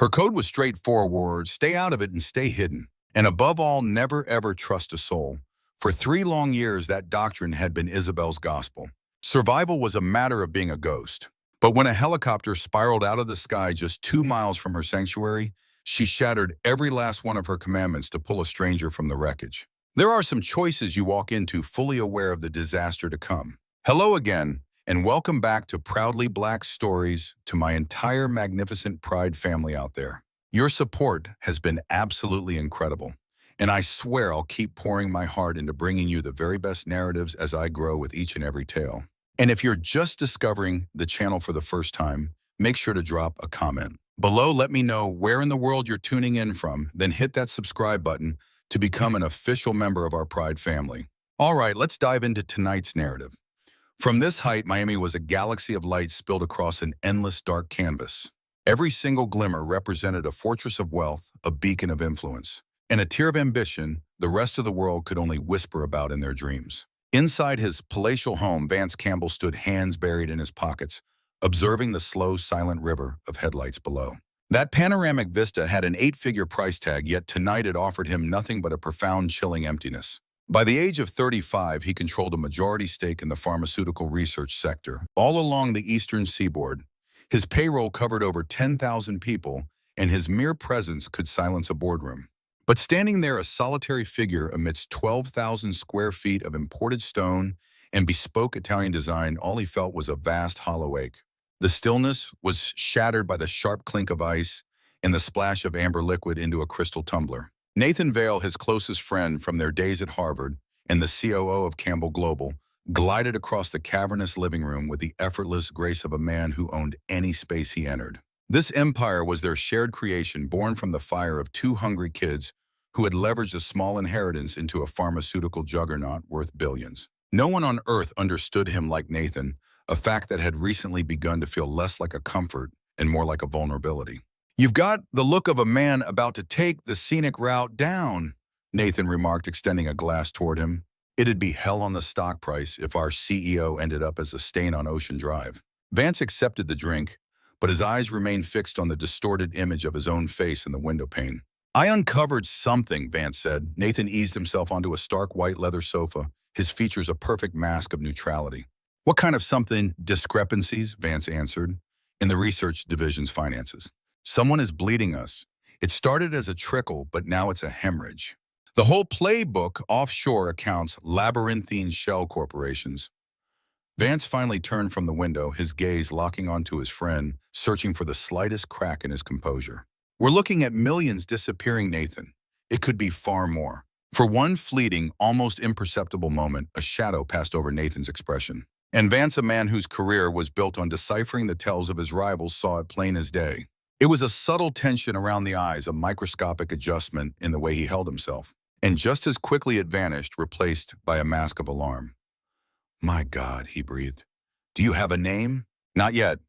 Her code was straightforward: stay out of it and stay hidden. And above all, never ever trust a soul. For 3 long years, that doctrine had been Isabelle's gospel. Survival was a matter of being a ghost. But when a helicopter spiraled out of the sky just 2 miles from her sanctuary, she shattered every last one of her commandments to pull a stranger from the wreckage. There are some choices you walk into fully aware of the disaster to come. Hello again, and welcome back to Proudly Black Stories, to my entire magnificent Pride family out there. Your support has been absolutely incredible, and I swear I'll keep pouring my heart into bringing you the very best narratives as I grow with each and every tale. And if you're just discovering the channel for the first time, make sure to drop a comment below. Let me know where in the world you're tuning in from, then hit that subscribe button to become an official member of our Pride family. All right, let's dive into tonight's narrative. From this height, Miami was a galaxy of light spilled across an endless dark canvas. Every single glimmer represented a fortress of wealth, a beacon of influence, and a tier of ambition the rest of the world could only whisper about in their dreams. Inside his palatial home, Vance Campbell stood, hands buried in his pockets, observing the slow, silent river of headlights below. That panoramic vista had an 8-figure price tag, yet tonight it offered him nothing but a profound, chilling emptiness. By the age of 35, he controlled a majority stake in the pharmaceutical research sector, all along the eastern seaboard. His payroll covered over 10,000 people, and his mere presence could silence a boardroom. But standing there, a solitary figure amidst 12,000 square feet of imported stone and bespoke Italian design, all he felt was a vast hollow ache. The stillness was shattered by the sharp clink of ice and the splash of amber liquid into a crystal tumbler. Nathan Vale, his closest friend from their days at Harvard and the COO of Campbell Global, glided across the cavernous living room with the effortless grace of a man who owned any space he entered. This empire was their shared creation, born from the fire of 2 hungry kids who had leveraged a small inheritance into a pharmaceutical juggernaut worth billions. No one on earth understood him like Nathan, a fact that had recently begun to feel less like a comfort and more like a vulnerability. "You've got the look of a man about to take the scenic route down," Nathan remarked, extending a glass toward him. "It'd be hell on the stock price if our CEO ended up as a stain on Ocean Drive." Vance accepted the drink, but his eyes remained fixed on the distorted image of his own face in the window pane. "I uncovered something," Vance said. Nathan eased himself onto a stark white leather sofa, his features a perfect mask of neutrality. "What kind of something?" "Discrepancies," Vance answered, "in the research division's finances. Someone is bleeding us. It started as a trickle, but now it's a hemorrhage. The whole playbook: offshore accounts, labyrinthine shell corporations." Vance finally turned from the window, his gaze locking onto his friend, searching for the slightest crack in his composure. "We're looking at millions disappearing, Nathan. It could be far more." For one fleeting, almost imperceptible moment, a shadow passed over Nathan's expression. And Vance, a man whose career was built on deciphering the tells of his rivals, saw it plain as day. It was a subtle tension around the eyes, a microscopic adjustment in the way he held himself. And just as quickly it vanished, replaced by a mask of alarm. "My God," he breathed. "Do you have a name?" "Not yet,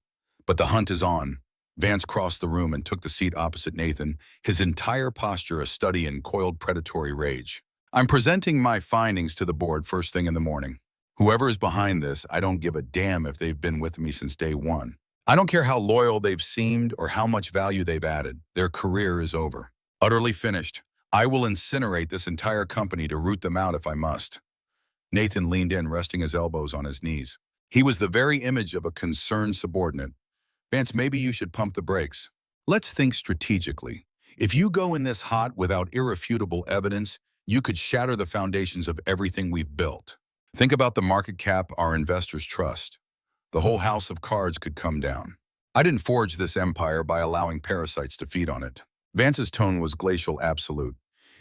but the hunt is on." Vance crossed the room and took the seat opposite Nathan, his entire posture a study in coiled predatory rage. "I'm presenting my findings to the board first thing in the morning. Whoever is behind this, I don't give a damn if they've been with me since day one. I don't care how loyal they've seemed or how much value they've added. Their career is over. Utterly finished. I will incinerate this entire company to root them out if I must." Nathan leaned in, resting his elbows on his knees. He was the very image of a concerned subordinate. "Vance, maybe you should pump the brakes. Let's think strategically. If you go in this hot without irrefutable evidence, you could shatter the foundations of everything we've built. Think about the market cap our investors trust. The whole house of cards could come down. I didn't forge this empire by allowing parasites to feed on it." Vance's tone was glacial, absolute.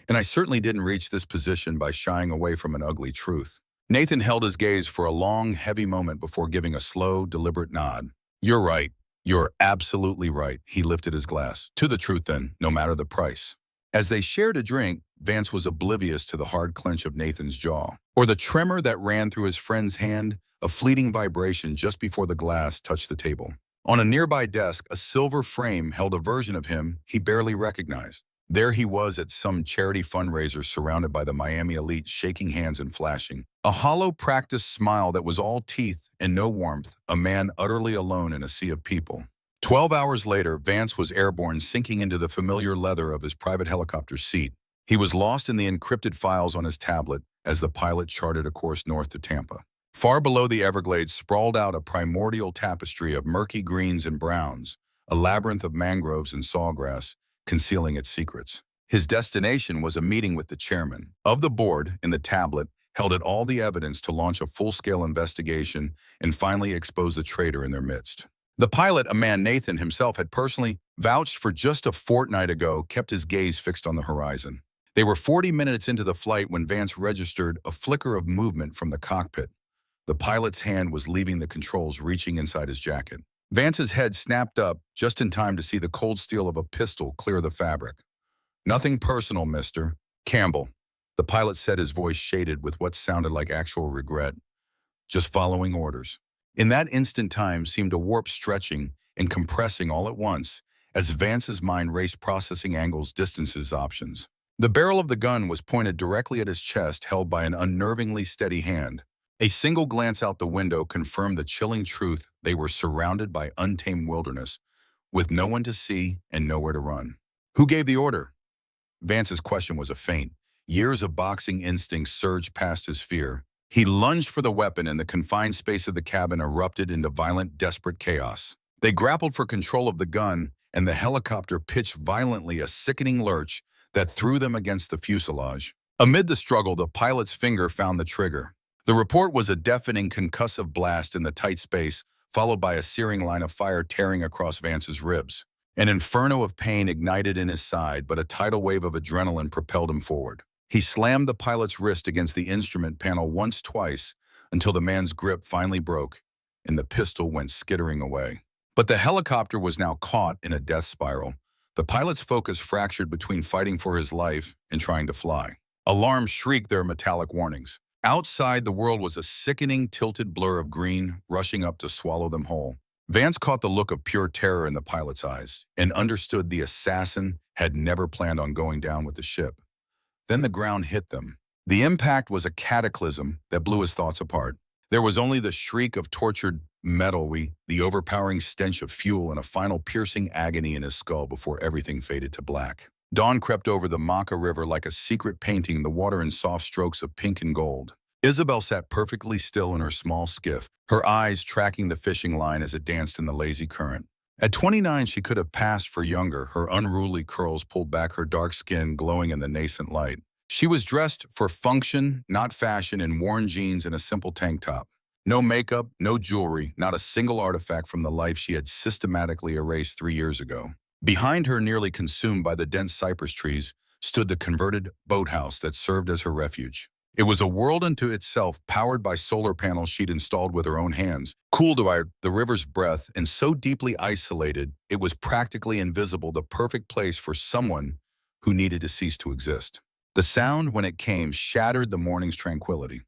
"And I certainly didn't reach this position by shying away from an ugly truth." Nathan held his gaze for a long, heavy moment before giving a slow, deliberate nod. "You're right. You're absolutely right." He lifted his glass. "To the truth, then, no matter the price." As they shared a drink, Vance was oblivious to the hard clench of Nathan's jaw, or the tremor that ran through his friend's hand, a fleeting vibration just before the glass touched the table. On a nearby desk, a silver frame held a version of him he barely recognized. There he was at some charity fundraiser, surrounded by the Miami elite, shaking hands and flashing. A hollow, practiced smile that was all teeth and no warmth, a man utterly alone in a sea of people. 12 hours later, Vance was airborne, sinking into the familiar leather of his private helicopter seat. He was lost in the encrypted files on his tablet as the pilot charted a course north to Tampa. Far below the Everglades sprawled out a primordial tapestry of murky greens and browns, a labyrinth of mangroves and sawgrass concealing its secrets. His destination was a meeting with the chairman of the board. In the tablet held it all the evidence to launch a full-scale investigation and finally expose the traitor in their midst. The pilot, a man Nathan himself had personally vouched for just a fortnight ago, kept his gaze fixed on the horizon. They were 40 minutes into the flight when Vance registered a flicker of movement from the cockpit. The pilot's hand was leaving the controls, reaching inside his jacket. Vance's head snapped up just in time to see the cold steel of a pistol clear the fabric. "Nothing personal, Mr. Campbell," the pilot said, his voice shaded with what sounded like actual regret. "Just following orders." In that instant, time seemed a warp, stretching and compressing all at once as Vance's mind raced, processing angles, distances, options. The barrel of the gun was pointed directly at his chest, held by an unnervingly steady hand. A single glance out the window confirmed the chilling truth: they were surrounded by untamed wilderness, with no one to see and nowhere to run. "Who gave the order?" Vance's question was a feint. Years of boxing instincts surged past his fear. He lunged for the weapon, and the confined space of the cabin erupted into violent, desperate chaos. They grappled for control of the gun, and the helicopter pitched violently, a sickening lurch that threw them against the fuselage. Amid the struggle, the pilot's finger found the trigger. The report was a deafening, concussive blast in the tight space, followed by a searing line of fire tearing across Vance's ribs. An inferno of pain ignited in his side, but a tidal wave of adrenaline propelled him forward. He slammed the pilot's wrist against the instrument panel once, twice, until the man's grip finally broke, and the pistol went skittering away. But the helicopter was now caught in a death spiral. The pilot's focus fractured between fighting for his life and trying to fly. Alarms shrieked their metallic warnings. Outside, the world was a sickening, tilted blur of green, rushing up to swallow them whole. Vance caught the look of pure terror in the pilot's eyes and understood the assassin had never planned on going down with the ship. Then the ground hit them. The impact was a cataclysm that blew his thoughts apart. There was only the shriek of tortured metal, the overpowering stench of fuel, and a final piercing agony in his skull before everything faded to black. Dawn crept over the Maka River like a secret painting, the water in soft strokes of pink and gold. Isabelle sat perfectly still in her small skiff, her eyes tracking the fishing line as it danced in the lazy current. At 29, she could have passed for younger, her unruly curls pulled back, her dark skin glowing in the nascent light. She was dressed for function, not fashion, in worn jeans and a simple tank top. No makeup, no jewelry, not a single artifact from the life she had systematically erased 3 years ago. Behind her, nearly consumed by the dense cypress trees, stood the converted boathouse that served as her refuge. It was a world unto itself, powered by solar panels she'd installed with her own hands, cooled by the river's breath, and so deeply isolated it was practically invisible, the perfect place for someone who needed to cease to exist. The sound, when it came, shattered the morning's tranquility.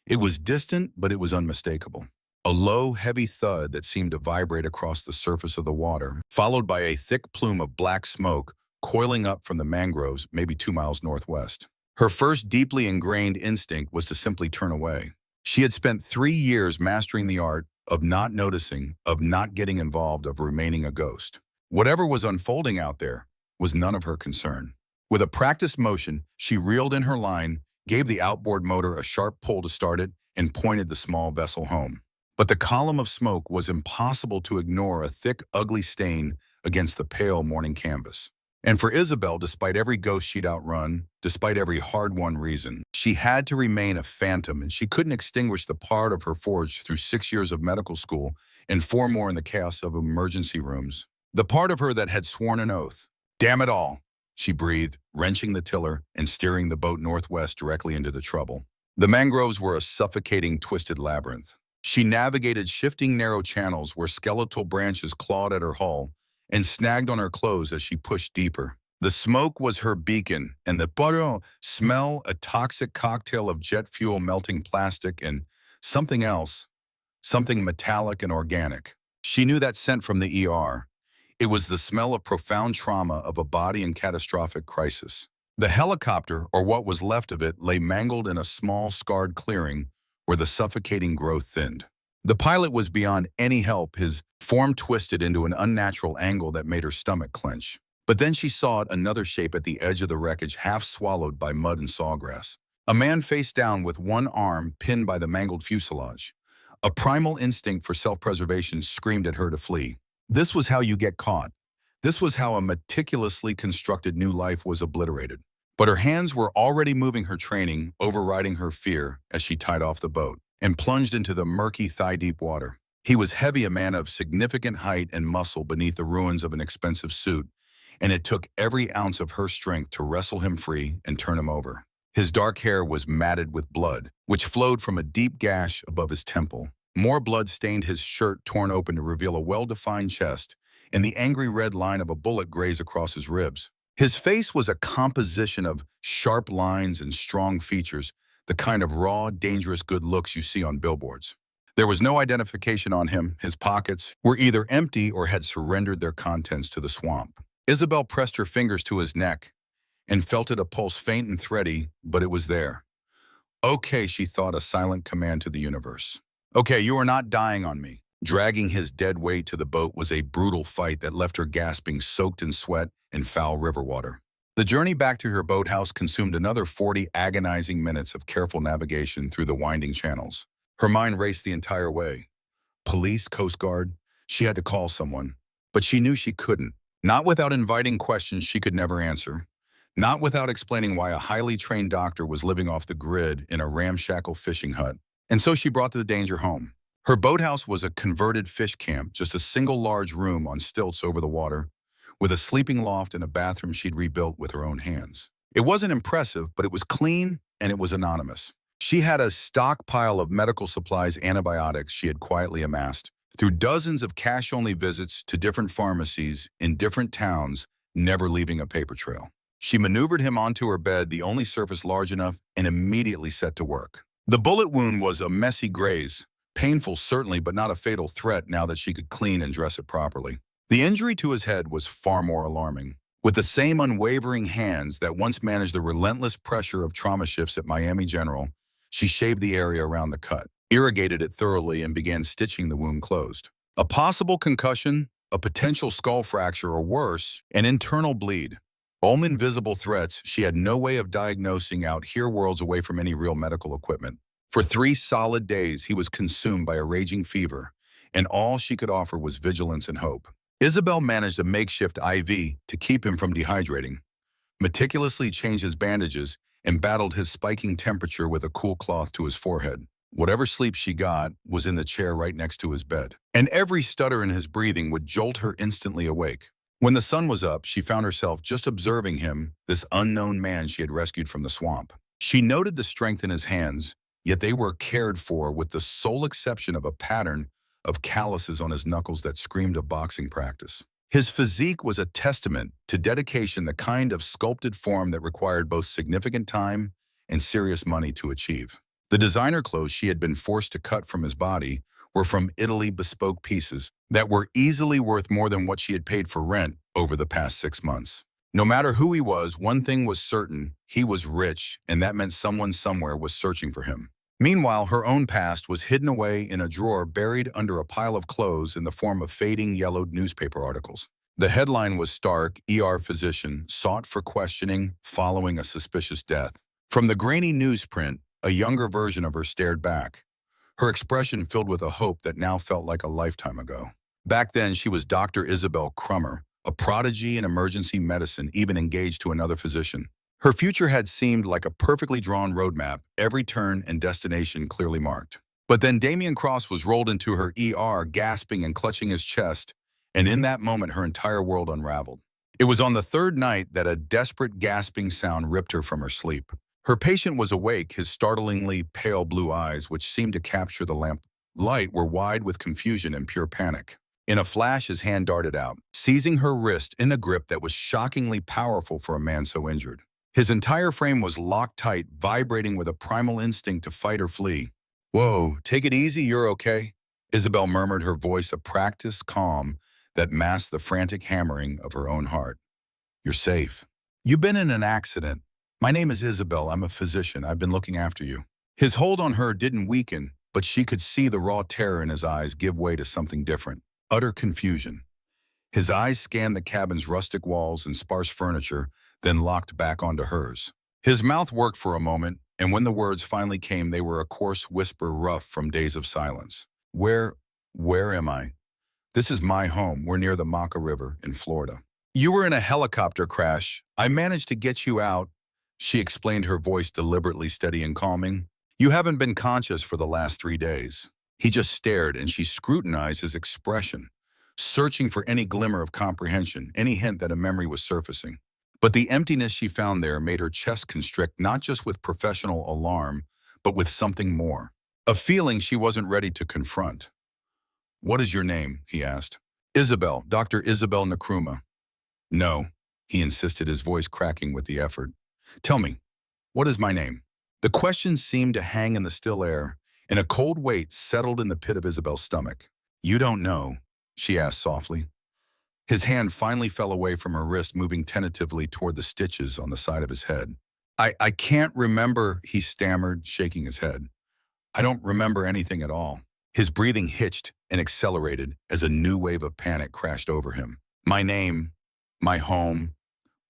It was distant, but it was unmistakable. A low, heavy thud that seemed to vibrate across the surface of the water, followed by a thick plume of black smoke coiling up from the mangroves maybe 2 miles northwest. Her first deeply ingrained instinct was to simply turn away. She had spent 3 years mastering the art of not noticing, of not getting involved, of remaining a ghost. Whatever was unfolding out there was none of her concern. With a practiced motion, she reeled in her line, gave the outboard motor a sharp pull to start it, and pointed the small vessel home. But the column of smoke was impossible to ignore, a thick, ugly stain against the pale morning canvas. And for Isabelle, despite every ghost she'd outrun, despite every hard-won reason, she had to remain a phantom, and she couldn't extinguish the part of her forged through 6 years of medical school and 4 more in the chaos of emergency rooms. The part of her that had sworn an oath. "Damn it all," she breathed, wrenching the tiller and steering the boat northwest directly into the trouble. The mangroves were a suffocating, twisted labyrinth. She navigated shifting, narrow channels where skeletal branches clawed at her hull and snagged on her clothes as she pushed deeper. The smoke was her beacon, and the butter smell, a toxic cocktail of jet fuel, melting plastic, and something else, something metallic and organic. She knew that scent from the ER. It was the smell of profound trauma, of a body in catastrophic crisis. The helicopter, or what was left of it, lay mangled in a small, scarred clearing where the suffocating growth thinned. The pilot was beyond any help, his form twisted into an unnatural angle that made her stomach clench. But then she saw another shape at the edge of the wreckage, half swallowed by mud and sawgrass. A man face down with one arm pinned by the mangled fuselage. A primal instinct for self-preservation screamed at her to flee. This was how you get caught. This was how a meticulously constructed new life was obliterated. But her hands were already moving her training, overriding her fear as she tied off the boat and plunged into the murky thigh-deep water. He was heavy, a man of significant height and muscle beneath the ruins of an expensive suit, and it took every ounce of her strength to wrestle him free and turn him over. His dark hair was matted with blood, which flowed from a deep gash above his temple. More blood stained his shirt, torn open to reveal a well-defined chest, and the angry red line of a bullet grazed across his ribs. His face was a composition of sharp lines and strong features, the kind of raw, dangerous good looks you see on billboards. There was no identification on him. His pockets were either empty or had surrendered their contents to the swamp. Isabelle pressed her fingers to his neck and felt it, a pulse faint and thready, but it was there. Okay, she thought, a silent command to the universe. Okay, you are not dying on me. Dragging his dead weight to the boat was a brutal fight that left her gasping, soaked in sweat and foul river water. The journey back to her boathouse consumed another 40 agonizing minutes of careful navigation through the winding channels. Her mind raced the entire way. Police, Coast Guard, she had to call someone. But she knew she couldn't. Not without inviting questions she could never answer. Not without explaining why a highly trained doctor was living off the grid in a ramshackle fishing hut. And so she brought the danger home. Her boathouse was a converted fish camp, just a single large room on stilts over the water, with a sleeping loft and a bathroom she'd rebuilt with her own hands. It wasn't impressive, but it was clean and it was anonymous. She had a stockpile of medical supplies, antibiotics she had quietly amassed through dozens of cash-only visits to different pharmacies in different towns, never leaving a paper trail. She maneuvered him onto her bed, the only surface large enough, and immediately set to work. The bullet wound was a messy graze, painful certainly, but not a fatal threat now that she could clean and dress it properly. The injury to his head was far more alarming. With the same unwavering hands that once managed the relentless pressure of trauma shifts at Miami General, she shaved the area around the cut, irrigated it thoroughly, and began stitching the wound closed. A possible concussion, a potential skull fracture, or worse, an internal bleed. All invisible threats she had no way of diagnosing out here, worlds away from any real medical equipment. For 3 solid days, he was consumed by a raging fever, and all she could offer was vigilance and hope. Isabelle managed a makeshift IV to keep him from dehydrating, meticulously changed his bandages, and battled his spiking temperature with a cool cloth to his forehead. Whatever sleep she got was in the chair right next to his bed, and every stutter in his breathing would jolt her instantly awake. When the sun was up, she found herself just observing him, this unknown man she had rescued from the swamp. She noted the strength in his hands, yet they were cared for, with the sole exception of a pattern of calluses on his knuckles that screamed of boxing practice. His physique was a testament to dedication, the kind of sculpted form that required both significant time and serious money to achieve. The designer clothes she had been forced to cut from his body were from Italy, bespoke pieces that were easily worth more than what she had paid for rent over the past 6 months. No matter who he was, one thing was certain: he was rich, and that meant someone somewhere was searching for him. Meanwhile, her own past was hidden away in a drawer buried under a pile of clothes in the form of fading, yellowed newspaper articles. The headline was stark: ER physician sought for questioning following a suspicious death. From the grainy newsprint, a younger version of her stared back, her expression filled with a hope that now felt like a lifetime ago. Back then, she was Dr. Isabelle Crummer, a prodigy in emergency medicine, even engaged to another physician. Her future had seemed like a perfectly drawn roadmap, every turn and destination clearly marked. But then Damien Cross was rolled into her ER, gasping and clutching his chest, and in that moment her entire world unraveled. It was on the 3rd night that a desperate gasping sound ripped her from her sleep. Her patient was awake, his startlingly pale blue eyes, which seemed to capture the lamp light, were wide with confusion and pure panic. In a flash, his hand darted out, seizing her wrist in a grip that was shockingly powerful for a man so injured. His entire frame was locked tight, vibrating with a primal instinct to fight or flee. "Whoa, take it easy, you're okay," Isabelle murmured, her voice a practiced calm that masked the frantic hammering of her own heart. "You're safe. You've been in an accident. My name is Isabelle. I'm a physician. I've been looking after you." His hold on her didn't weaken. but she could see the raw terror in his eyes give way to something different, utter confusion. His eyes scanned the cabin's rustic walls and sparse furniture, then locked back onto hers. His mouth worked for a moment, and when the words finally came, they were a coarse whisper rough from days of silence. Where am I? This is my home. We're near the Maca River in Florida. You were in a helicopter crash. I managed to get you out, she explained, her voice deliberately steady and calming. You haven't been conscious for the last 3 days. He just stared, and she scrutinized his expression, searching for any glimmer of comprehension, any hint that a memory was surfacing. But the emptiness she found there made her chest constrict, not just with professional alarm, but with something more. A feeling she wasn't ready to confront. What is your name? He asked. Isabelle, Dr. Isabelle Nkrumah. No, he insisted, his voice cracking with the effort. Tell me, what is my name? The question seemed to hang in the still air, and a cold weight settled in the pit of Isabel's stomach. You don't know, she asked softly. His hand finally fell away from her wrist, moving tentatively toward the stitches on the side of his head. I can't remember, he stammered, shaking his head. I don't remember anything at all. His breathing hitched and accelerated as a new wave of panic crashed over him. My name, my home,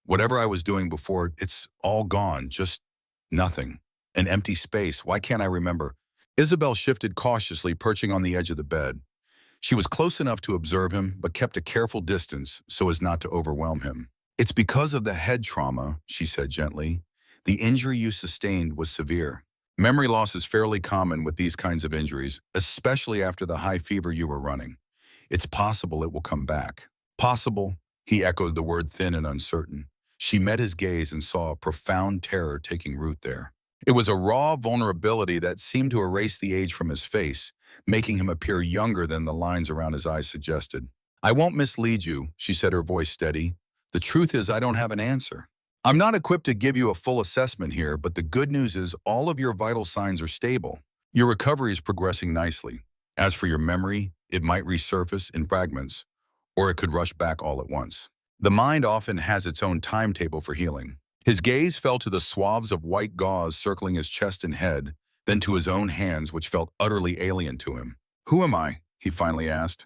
whatever I was doing before, it's all gone, just nothing. An empty space. Why can't I remember? Isabelle shifted cautiously, perching on the edge of the bed. She was close enough to observe him, but kept a careful distance so as not to overwhelm him. It's because of the head trauma, she said gently. The injury you sustained was severe. Memory loss is fairly common with these kinds of injuries, especially after the high fever you were running. It's possible it will come back. Possible, he echoed, the word thin and uncertain. She met his gaze and saw a profound terror taking root there. It was a raw vulnerability that seemed to erase the age from his face, making him appear younger than the lines around his eyes suggested. I won't mislead you, she said, her voice steady. The truth is I don't have an answer. I'm not equipped to give you a full assessment here, but the good news is all of your vital signs are stable. Your recovery is progressing nicely. As for your memory, it might resurface in fragments, or it could rush back all at once. The mind often has its own timetable for healing. His gaze fell to the swathes of white gauze circling his chest and head, then to his own hands, which felt utterly alien to him. Who am I? He finally asked.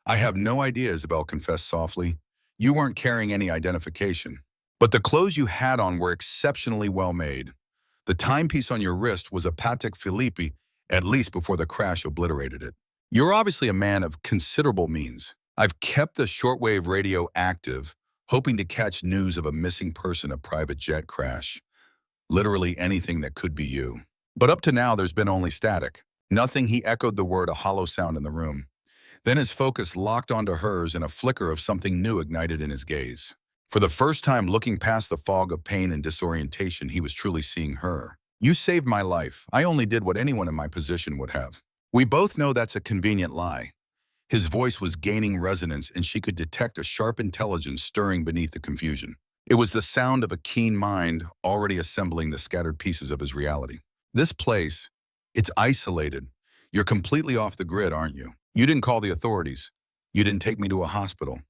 I have no idea, Isabelle confessed softly. You weren't carrying any identification. But the clothes you had on were exceptionally well made. The timepiece on your wrist was a Patek Philippe, at least before the crash obliterated it. You're obviously a man of considerable means. I've kept the shortwave radio active, hoping to catch news of a missing person, a private jet crash. Literally anything that could be you. But up to now, there's been only static. Nothing, he echoed the word, a hollow sound in the room. Then his focus locked onto hers, and a flicker of something new ignited in his gaze. For the first time, looking past the fog of pain and disorientation, he was truly seeing her. You saved my life. I only did what anyone in my position would have. We both know that's a convenient lie. His voice was gaining resonance, and she could detect a sharp intelligence stirring beneath the confusion. It was the sound of a keen mind already assembling the scattered pieces of his reality. This place, it's isolated. You're completely off the grid, aren't you? You didn't call the authorities. You didn't take me to a hospital.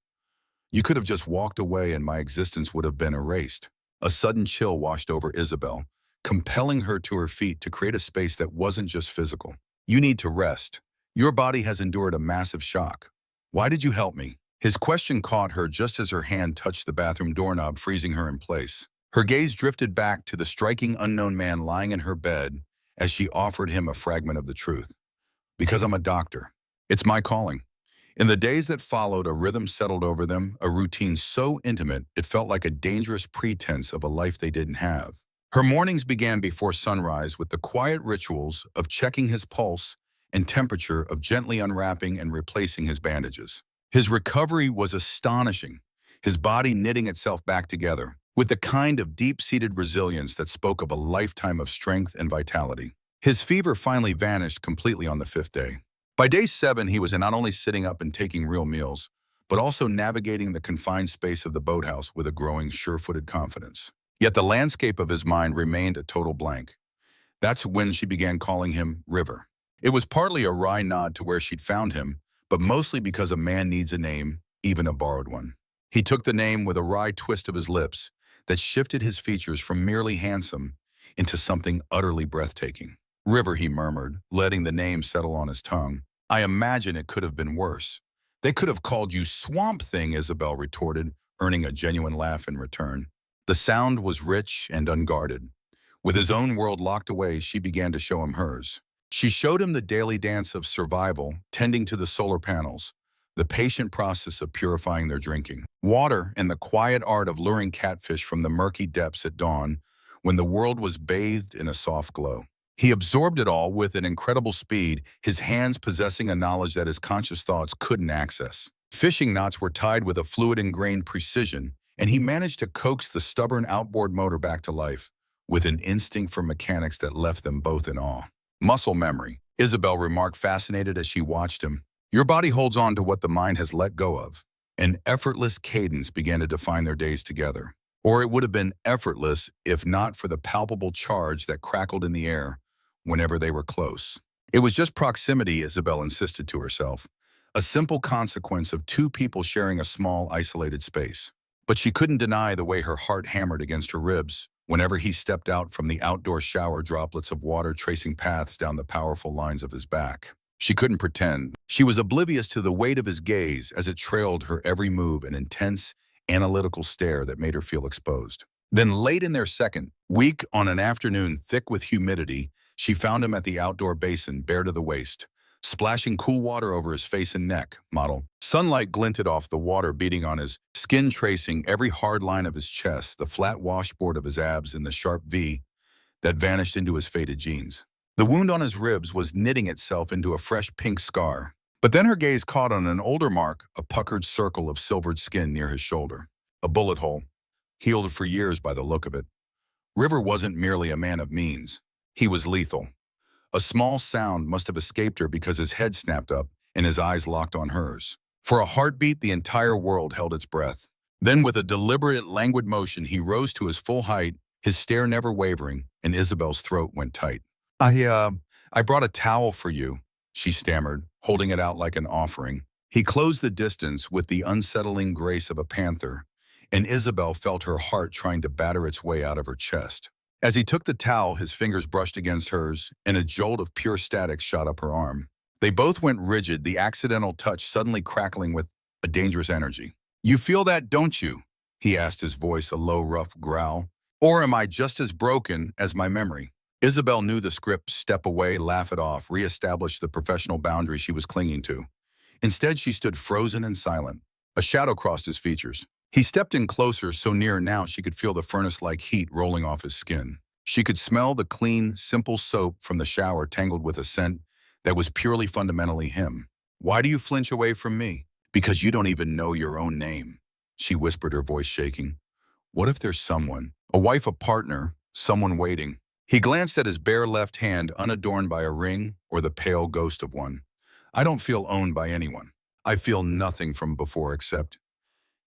You could have just walked away and my existence would have been erased. A sudden chill washed over Isabelle, compelling her to her feet to create a space that wasn't just physical. You need to rest. Your body has endured a massive shock. Why did you help me? His question caught her just as her hand touched the bathroom doorknob, freezing her in place. Her gaze drifted back to the striking unknown man lying in her bed as she offered him a fragment of the truth. Because I'm a doctor. It's my calling. In the days that followed, a rhythm settled over them, a routine so intimate it felt like a dangerous pretense of a life they didn't have. Her mornings began before sunrise with the quiet rituals of checking his pulse and temperature, of gently unwrapping and replacing his bandages. His recovery was astonishing, his body knitting itself back together, with the kind of deep-seated resilience that spoke of a lifetime of strength and vitality. His fever finally vanished completely on the 5th day. By day 7, he was not only sitting up and taking real meals, but also navigating the confined space of the boathouse with a growing, sure-footed confidence. Yet the landscape of his mind remained a total blank. That's when she began calling him River. It was partly a wry nod to where she'd found him, but mostly because a man needs a name, even a borrowed one. He took the name with a wry twist of his lips that shifted his features from merely handsome into something utterly breathtaking. River, he murmured, letting the name settle on his tongue. I imagine it could have been worse. They could have called you Swamp Thing, Isabelle retorted, earning a genuine laugh in return. The sound was rich and unguarded. With his own world locked away, she began to show him hers. She showed him the daily dance of survival, tending to the solar panels, the patient process of purifying their drinking water, and the quiet art of luring catfish from the murky depths at dawn when the world was bathed in a soft glow. He absorbed it all with an incredible speed, his hands possessing a knowledge that his conscious thoughts couldn't access. Fishing knots were tied with a fluid-ingrained precision, and he managed to coax the stubborn outboard motor back to life, with an instinct for mechanics that left them both in awe. Muscle memory, Isabelle remarked, fascinated as she watched him. Your body holds on to what the mind has let go of. An effortless cadence began to define their days together. Or it would have been effortless if not for the palpable charge that crackled in the air whenever they were close. It was just proximity, Isabelle insisted to herself, a simple consequence of two people sharing a small, isolated space. But she couldn't deny the way her heart hammered against her ribs whenever he stepped out from the outdoor shower, droplets of water tracing paths down the powerful lines of his back. She couldn't pretend. She was oblivious to the weight of his gaze as it trailed her every move, an intense, analytical stare that made her feel exposed. Then late in their second week, on an afternoon thick with humidity, she found him at the outdoor basin, bare to the waist, splashing cool water over his face and neck. Sunlight glinted off the water, beating on his skin, tracing every hard line of his chest, the flat washboard of his abs, and the sharp V that vanished into his faded jeans. The wound on his ribs was knitting itself into a fresh pink scar. But then her gaze caught on an older mark, a puckered circle of silvered skin near his shoulder. A bullet hole, healed for years by the look of it. River wasn't merely a man of means. He was lethal. A small sound must have escaped her because his head snapped up and his eyes locked on hers. For a heartbeat, the entire world held its breath. Then with a deliberate, languid motion, he rose to his full height, his stare never wavering, and Isabelle's throat went tight. I brought a towel for you, she stammered, holding it out like an offering. He closed the distance with the unsettling grace of a panther, and Isabelle felt her heart trying to batter its way out of her chest. As he took the towel, his fingers brushed against hers, and a jolt of pure static shot up her arm. They both went rigid, the accidental touch suddenly crackling with a dangerous energy. You feel that, don't you? He asked, his voice a low, rough growl. Or am I just as broken as my memory? Isabelle knew the script: step away, laugh it off, reestablish the professional boundary she was clinging to. Instead, she stood frozen and silent. A shadow crossed his features. He stepped in closer, so near now she could feel the furnace-like heat rolling off his skin. She could smell the clean, simple soap from the shower tangled with a scent that was purely fundamentally him. Why do you flinch away from me? Because you don't even know your own name, she whispered, her voice shaking. What if there's someone, a wife, a partner, someone waiting? He glanced at his bare left hand, unadorned by a ring or the pale ghost of one. I don't feel owned by anyone. I feel nothing from before except...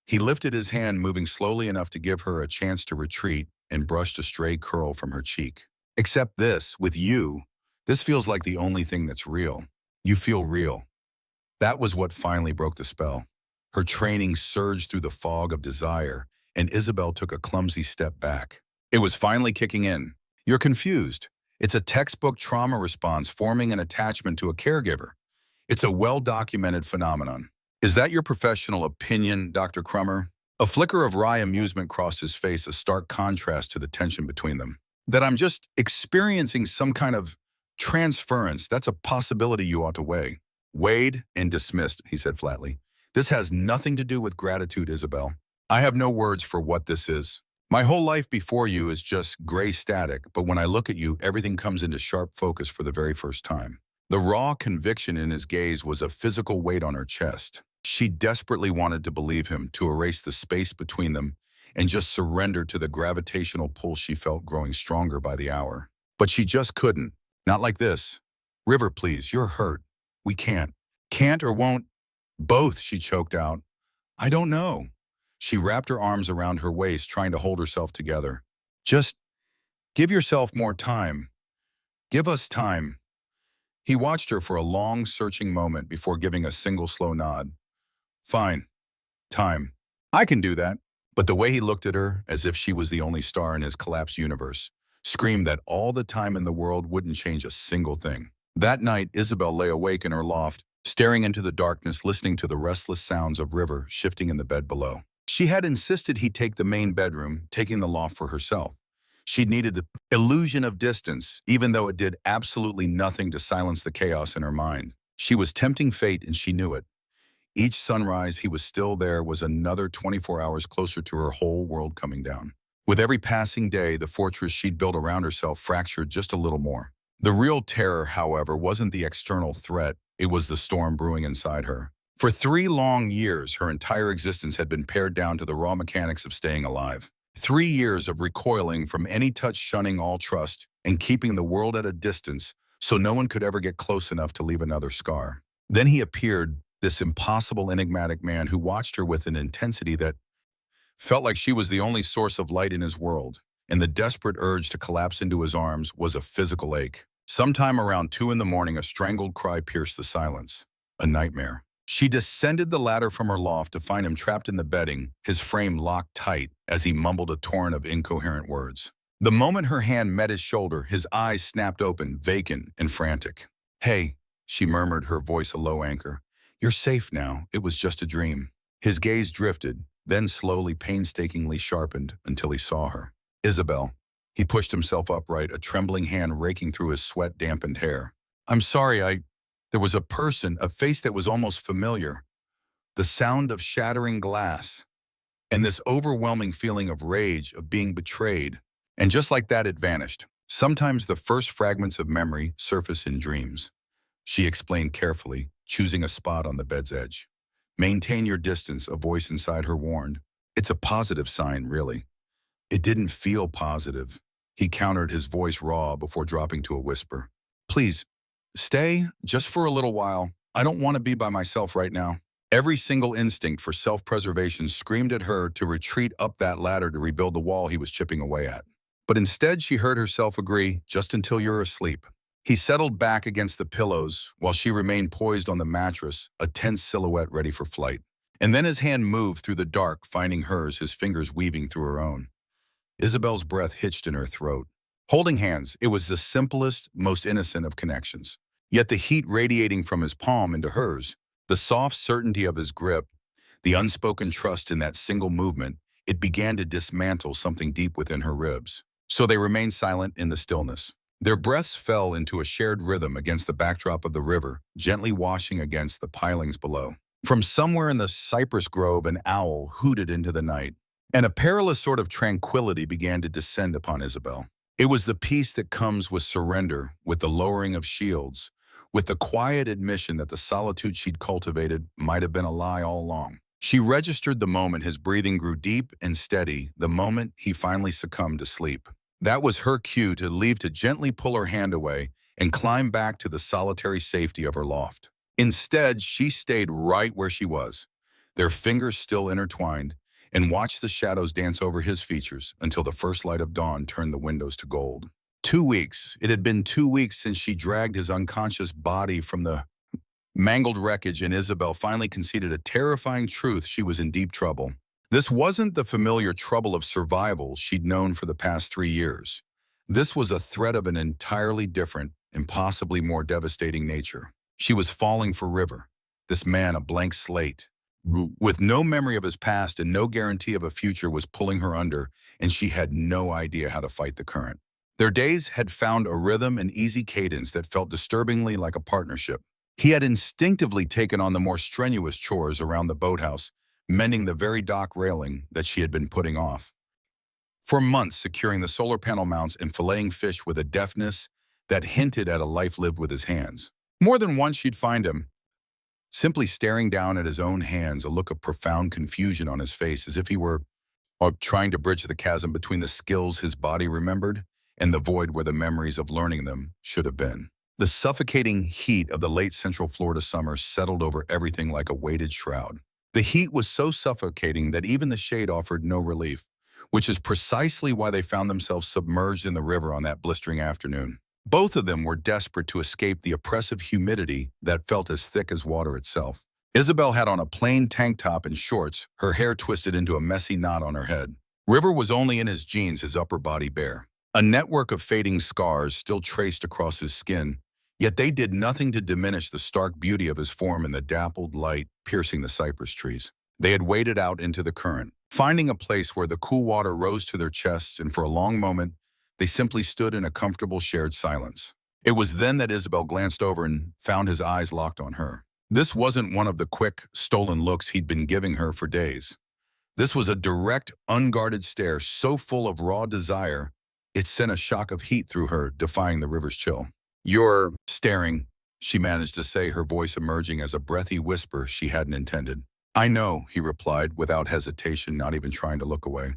He lifted his hand, moving slowly enough to give her a chance to retreat, and brushed a stray curl from her cheek. Except this, with you, this feels like the only thing that's real. You feel real. That was what finally broke the spell. Her training surged through the fog of desire, and Isabelle took a clumsy step back. It was finally kicking in. You're confused. It's a textbook trauma response, forming an attachment to a caregiver. It's a well-documented phenomenon. Is that your professional opinion, Dr. Crummer? A flicker of wry amusement crossed his face, a stark contrast to the tension between them. That I'm just experiencing some kind of transference, that's a possibility you ought to weigh. Weighed and dismissed, he said flatly. This has nothing to do with gratitude, Isabelle. I have no words for what this is. My whole life before you is just gray static, but when I look at you, everything comes into sharp focus for the very first time. The raw conviction in his gaze was a physical weight on her chest. She desperately wanted to believe him, to erase the space between them, and just surrender to the gravitational pull she felt growing stronger by the hour. But she just couldn't. Not like this. River, please, you're hurt. We can't. Can't or won't? Both, she choked out. I don't know. She wrapped her arms around her waist, trying to hold herself together. Just give yourself more time. Give us time. He watched her for a long, searching moment before giving a single slow nod. Fine. Time. I can do that. But the way he looked at her, as if she was the only star in his collapsed universe, screamed that all the time in the world wouldn't change a single thing. That night, Isabelle lay awake in her loft, staring into the darkness, listening to the restless sounds of river shifting in the bed below. She had insisted he take the main bedroom, taking the loft for herself. She needed the illusion of distance, even though it did absolutely nothing to silence the chaos in her mind. She was tempting fate, and she knew it. Each sunrise he was still there was another 24 hours closer to her whole world coming down. With every passing day, the fortress she'd built around herself fractured just a little more. The real terror, however, wasn't the external threat, it was the storm brewing inside her. For 3 long years, her entire existence had been pared down to the raw mechanics of staying alive. 3 years of recoiling from any touch, shunning all trust, and keeping the world at a distance so no one could ever get close enough to leave another scar. Then he appeared, this impossible, enigmatic man who watched her with an intensity that felt like she was the only source of light in his world, and the desperate urge to collapse into his arms was a physical ache. Sometime around 2 in the morning, a strangled cry pierced the silence. A nightmare. She descended the ladder from her loft to find him trapped in the bedding, his frame locked tight as he mumbled a torrent of incoherent words. The moment her hand met his shoulder, his eyes snapped open, vacant and frantic. "Hey," she murmured, her voice a low anchor. "You're safe now. It was just a dream." His gaze drifted, then slowly, painstakingly sharpened until he saw her. "Isabelle." He pushed himself upright, a trembling hand raking through his sweat-dampened hair. "I'm sorry, There was a person, a face that was almost familiar. The sound of shattering glass, and this overwhelming feeling of rage, of being betrayed. And just like that, it vanished. Sometimes the first fragments of memory surface in dreams," she explained carefully, choosing a spot on the bed's edge. "Maintain your distance," a voice inside her warned. "It's a positive sign, really." "It didn't feel positive," he countered, his voice raw before dropping to a whisper. "Please, stay, just for a little while. I don't want to be by myself right now." Every single instinct for self-preservation screamed at her to retreat up that ladder to rebuild the wall he was chipping away at. But instead, she heard herself agree, "Just until you're asleep." He settled back against the pillows while she remained poised on the mattress, a tense silhouette ready for flight. And then his hand moved through the dark, finding hers, his fingers weaving through her own. Isabelle's breath hitched in her throat. Holding hands, it was the simplest, most innocent of connections. Yet the heat radiating from his palm into hers, the soft certainty of his grip, the unspoken trust in that single movement, it began to dismantle something deep within her ribs. So they remained silent in the stillness. Their breaths fell into a shared rhythm against the backdrop of the river, gently washing against the pilings below. From somewhere in the cypress grove, an owl hooted into the night, and a perilous sort of tranquility began to descend upon Isabelle. It was the peace that comes with surrender, with the lowering of shields, with the quiet admission that the solitude she'd cultivated might have been a lie all along. She registered the moment his breathing grew deep and steady, the moment he finally succumbed to sleep. That was her cue to leave, to gently pull her hand away and climb back to the solitary safety of her loft. Instead, she stayed right where she was, their fingers still intertwined, and watched the shadows dance over his features until the first light of dawn turned the windows to gold. 2 weeks. It had been 2 weeks since she dragged his unconscious body from the mangled wreckage, and Isabelle finally conceded a terrifying truth: she was in deep trouble. This wasn't the familiar trouble of survival she'd known for the past 3 years. This was a threat of an entirely different and possibly more devastating nature. She was falling for River, this man, a blank slate, with no memory of his past and no guarantee of a future, was pulling her under, and she had no idea how to fight the current. Their days had found a rhythm and easy cadence that felt disturbingly like a partnership. He had instinctively taken on the more strenuous chores around the boathouse, mending the very dock railing that she had been putting off. For months, securing the solar panel mounts and filleting fish with a deftness that hinted at a life lived with his hands. More than once she'd find him simply staring down at his own hands, a look of profound confusion on his face, as if he were trying to bridge the chasm between the skills his body remembered and the void where the memories of learning them should have been. The suffocating heat of the late Central Florida summer settled over everything like a weighted shroud. The heat was so suffocating that even the shade offered no relief, which is precisely why they found themselves submerged in the river on that blistering afternoon. Both of them were desperate to escape the oppressive humidity that felt as thick as water itself. Isabelle had on a plain tank top and shorts, her hair twisted into a messy knot on her head. River was only in his jeans, his upper body bare. A network of fading scars still traced across his skin, yet they did nothing to diminish the stark beauty of his form in the dappled light piercing the cypress trees. They had waded out into the current, finding a place where the cool water rose to their chests, and for a long moment, they simply stood in a comfortable shared silence. It was then that Isabelle glanced over and found his eyes locked on her. This wasn't one of the quick, stolen looks he'd been giving her for days. This was a direct, unguarded stare so full of raw desire, it sent a shock of heat through her, defying the river's chill. "You're staring," she managed to say, her voice emerging as a breathy whisper she hadn't intended. "I know," he replied, without hesitation, not even trying to look away.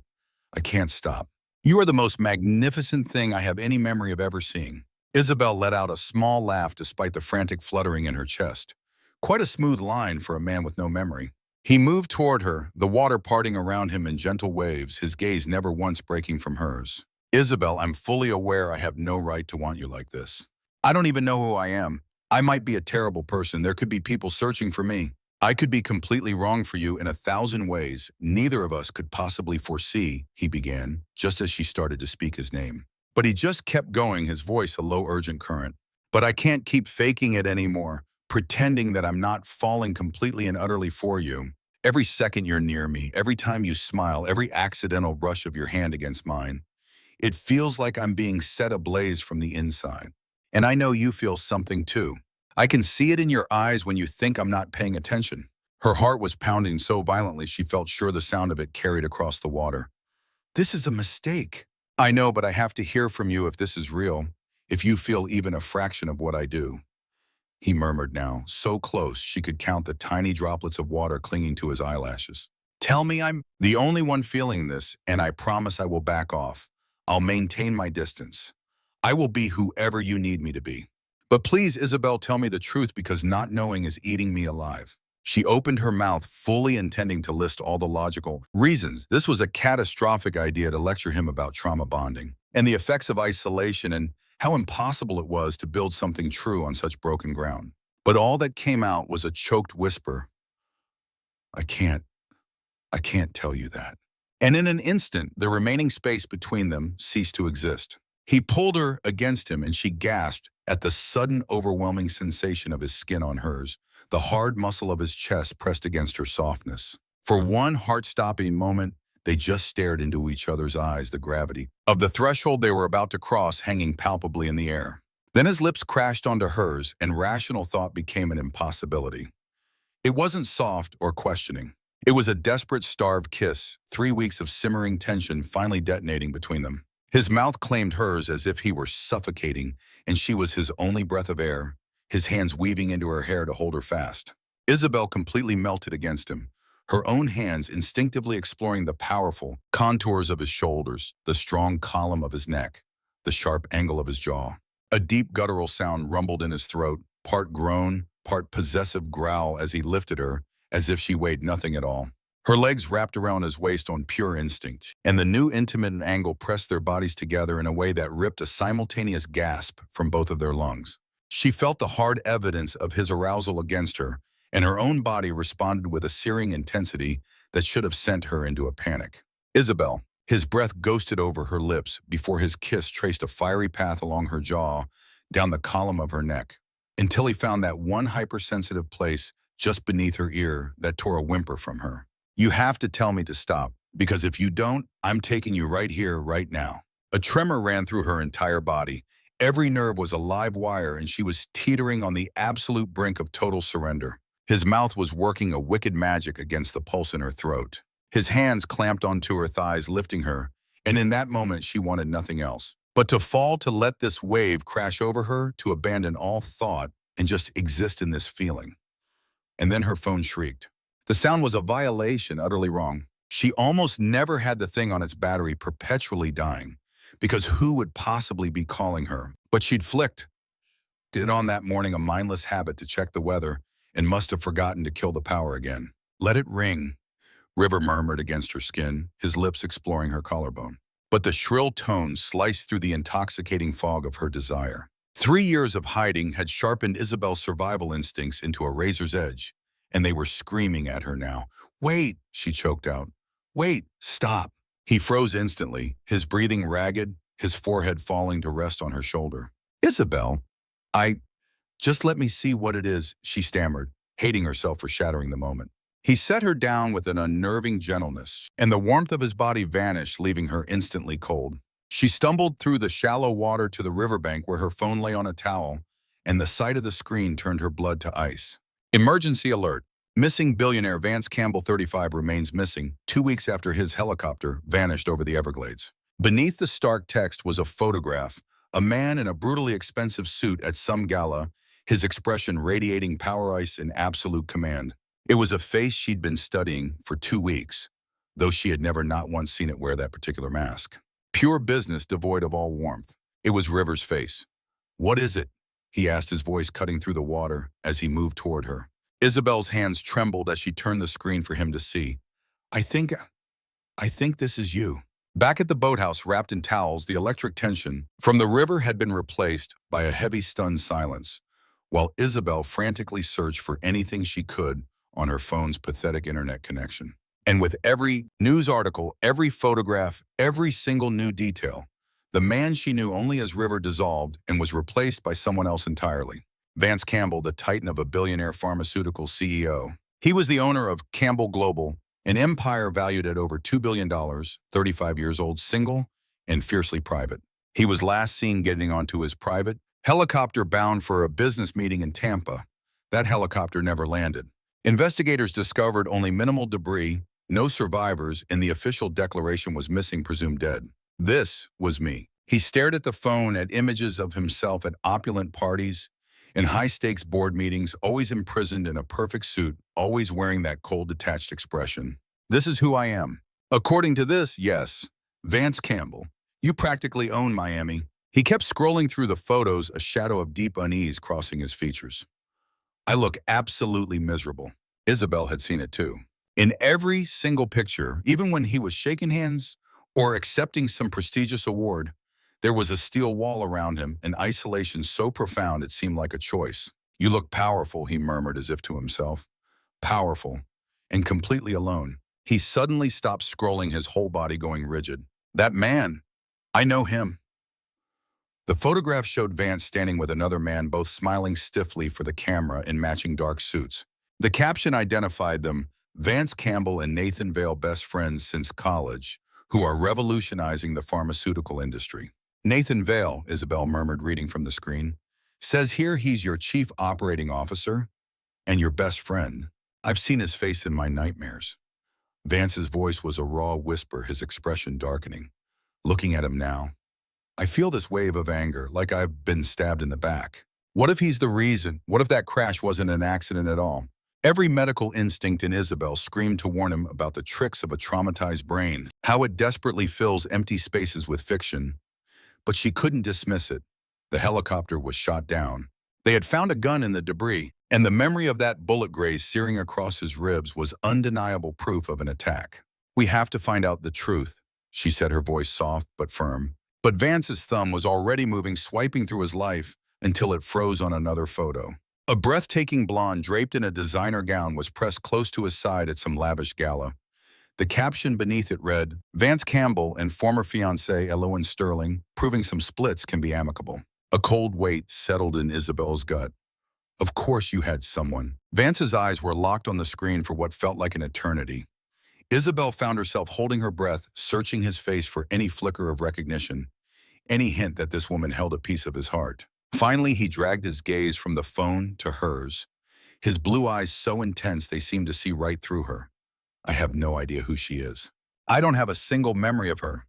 "I can't stop. You are the most magnificent thing I have any memory of ever seeing." Isabelle let out a small laugh despite the frantic fluttering in her chest. Quite a smooth line for a man with no memory. He moved toward her, the water parting around him in gentle waves, his gaze never once breaking from hers. "Isabelle, I'm fully aware I have no right to want you like this. I don't even know who I am. I might be a terrible person. There could be people searching for me. I could be completely wrong for you in 1,000 ways. Neither of us could possibly foresee," he began, just as she started to speak his name. But he just kept going, his voice a low, urgent current. "But I can't keep faking it anymore, pretending that I'm not falling completely and utterly for you. Every second you're near me, every time you smile, every accidental brush of your hand against mine, it feels like I'm being set ablaze from the inside. And I know you feel something too. I can see it in your eyes when you think I'm not paying attention." Her heart was pounding so violently she felt sure the sound of it carried across the water. "This is a mistake." "I know, but I have to hear from you if this is real, if you feel even a fraction of what I do," he murmured now, so close she could count the tiny droplets of water clinging to his eyelashes. "Tell me I'm the only one feeling this, and I promise I will back off. I'll maintain my distance. I will be whoever you need me to be. But please, Isabelle, tell me the truth, because not knowing is eating me alive." She opened her mouth, fully intending to list all the logical reasons. This was a catastrophic idea to lecture him about trauma bonding and the effects of isolation and how impossible it was to build something true on such broken ground. But all that came out was a choked whisper. I can't tell you that." And in an instant, the remaining space between them ceased to exist. He pulled her against him, and she gasped at the sudden, overwhelming sensation of his skin on hers, the hard muscle of his chest pressed against her softness. For one heart-stopping moment, they just stared into each other's eyes, the gravity of the threshold they were about to cross hanging palpably in the air. Then his lips crashed onto hers, and rational thought became an impossibility. It wasn't soft or questioning. It was a desperate, starved kiss, 3 weeks of simmering tension finally detonating between them. His mouth claimed hers as if he were suffocating, and she was his only breath of air, his hands weaving into her hair to hold her fast. Isabelle completely melted against him, her own hands instinctively exploring the powerful contours of his shoulders, the strong column of his neck, the sharp angle of his jaw. A deep guttural sound rumbled in his throat, part groan, part possessive growl as he lifted her, as if she weighed nothing at all. Her legs wrapped around his waist on pure instinct, and the new intimate angle pressed their bodies together in a way that ripped a simultaneous gasp from both of their lungs. She felt the hard evidence of his arousal against her, and her own body responded with a searing intensity that should have sent her into a panic. "Isabelle." His breath ghosted over her lips before his kiss traced a fiery path along her jaw, down the column of her neck, until he found that one hypersensitive place just beneath her ear that tore a whimper from her. "You have to tell me to stop, because if you don't, I'm taking you right here, right now." A tremor ran through her entire body. Every nerve was a live wire, and she was teetering on the absolute brink of total surrender. His mouth was working a wicked magic against the pulse in her throat. His hands clamped onto her thighs, lifting her, and in that moment she wanted nothing else but to fall, to let this wave crash over her, to abandon all thought and just exist in this feeling. And then her phone shrieked. The sound was a violation, utterly wrong. She almost never had the thing on its battery perpetually dying, because who would possibly be calling her? But she'd flicked it on that morning, a mindless habit to check the weather, and must have forgotten to kill the power again. "Let it ring," River murmured against her skin, his lips exploring her collarbone. But the shrill tones sliced through the intoxicating fog of her desire. 3 years of hiding had sharpened Isabelle's survival instincts into a razor's edge, and they were screaming at her now. "Wait," she choked out. "Wait, stop." He froze instantly, his breathing ragged, his forehead falling to rest on her shoulder. Isabelle, I, just let me see what it is, she stammered, hating herself for shattering the moment. He set her down with an unnerving gentleness, and the warmth of his body vanished, leaving her instantly cold. She stumbled through the shallow water to the riverbank where her phone lay on a towel, and the sight of the screen turned her blood to ice. Emergency alert. Missing billionaire Vance Campbell, 35, remains missing 2 weeks after his helicopter vanished over the Everglades. Beneath the stark text was a photograph, a man in a brutally expensive suit at some gala, his expression radiating power, ice, and absolute command. It was a face she'd been studying for 2 weeks, though she had never not once seen it wear that particular mask. Pure business devoid of all warmth. It was River's face. "What is it?" he asked, his voice cutting through the water as he moved toward her. Isabelle's hands trembled as she turned the screen for him to see. I think this is you." Back at the boathouse, wrapped in towels, the electric tension from the river had been replaced by a heavy, stunned silence, while Isabelle frantically searched for anything she could on her phone's pathetic internet connection. And with every news article, every photograph, every single new detail, the man she knew only as River dissolved and was replaced by someone else entirely. Vance Campbell, the titan of a billionaire pharmaceutical CEO. He was the owner of Campbell Global, an empire valued at over $2 billion, 35 years old, single, and fiercely private. He was last seen getting onto his private helicopter bound for a business meeting in Tampa. That helicopter never landed. Investigators discovered only minimal debris, no survivors, and the official declaration was missing, presumed dead. This was me. He stared at the phone, at images of himself at opulent parties, in high-stakes board meetings, always imprisoned in a perfect suit, always wearing that cold, detached expression. This is who I am. According to this, yes, Vance Campbell, you practically own Miami. He kept scrolling through the photos, a shadow of deep unease crossing his features. I look absolutely miserable. Isabelle had seen it too. In every single picture, even when he was shaking hands or accepting some prestigious award, there was a steel wall around him, an isolation so profound it seemed like a choice. You look powerful, he murmured as if to himself. Powerful and completely alone. He suddenly stopped scrolling, his whole body going rigid. That man, I know him. The photograph showed Vance standing with another man, both smiling stiffly for the camera in matching dark suits. The caption identified them, Vance Campbell and Nathan Vale, best friends since college, who are revolutionizing the pharmaceutical industry. Nathan Vale, Isabelle murmured, reading from the screen, says here he's your chief operating officer and your best friend. I've seen his face in my nightmares. Vance's voice was a raw whisper, his expression darkening. Looking at him now, I feel this wave of anger, like I've been stabbed in the back. What if he's the reason? What if that crash wasn't an accident at all? Every medical instinct in Isabelle screamed to warn him about the tricks of a traumatized brain, how it desperately fills empty spaces with fiction. But she couldn't dismiss it. The helicopter was shot down. They had found a gun in the debris, and the memory of that bullet graze searing across his ribs was undeniable proof of an attack. We have to find out the truth, she said, her voice soft but firm. But Vance's thumb was already moving, swiping through his life until it froze on another photo. A breathtaking blonde draped in a designer gown was pressed close to his side at some lavish gala. The caption beneath it read, Vance Campbell and former fiancée Eloise Sterling, proving some splits can be amicable. A cold weight settled in Isabelle's gut. Of course you had someone. Vance's eyes were locked on the screen for what felt like an eternity. Isabelle found herself holding her breath, searching his face for any flicker of recognition, any hint that this woman held a piece of his heart. Finally, he dragged his gaze from the phone to hers, his blue eyes so intense they seemed to see right through her. I have no idea who she is. I don't have a single memory of her.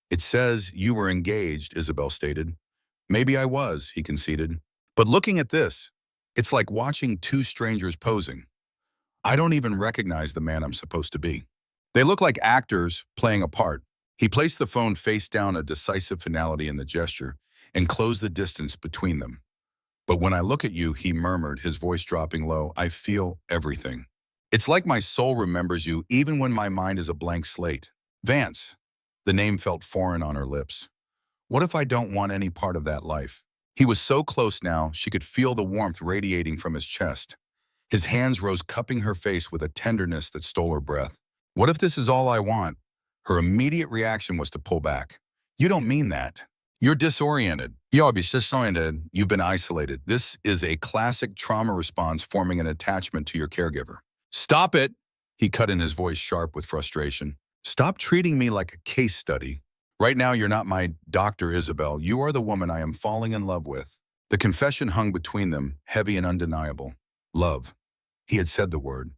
It says you were engaged, Isabelle stated. Maybe I was, he conceded. But looking at this, it's like watching two strangers posing. I don't even recognize the man I'm supposed to be. They look like actors playing a part. He placed the phone face down, a decisive finality in the gesture, and closed the distance between them. But when I look at you, he murmured, his voice dropping low, I feel everything. It's like my soul remembers you even when my mind is a blank slate. Vance. The name felt foreign on her lips. What if I don't want any part of that life? He was so close now, she could feel the warmth radiating from his chest. His hands rose, cupping her face with a tenderness that stole her breath. What if this is all I want? Her immediate reaction was to pull back. You don't mean that. You're disoriented. You're disoriented. You've been isolated. This is a classic trauma response forming an attachment to your caregiver. Stop it, he cut in, his voice sharp with frustration. Stop treating me like a case study. Right now, you're not my Dr. Isabelle. You are the woman I am falling in love with. The confession hung between them, heavy and undeniable. Love. He had said the word.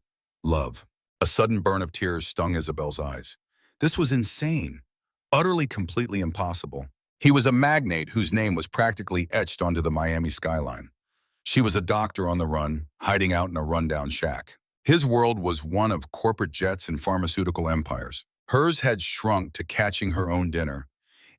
Love. A sudden burn of tears stung Isabelle's eyes. This was insane. Utterly, completely impossible. He was a magnate whose name was practically etched onto the Miami skyline. She was a doctor on the run, hiding out in a rundown shack. His world was one of corporate jets and pharmaceutical empires. Hers had shrunk to catching her own dinner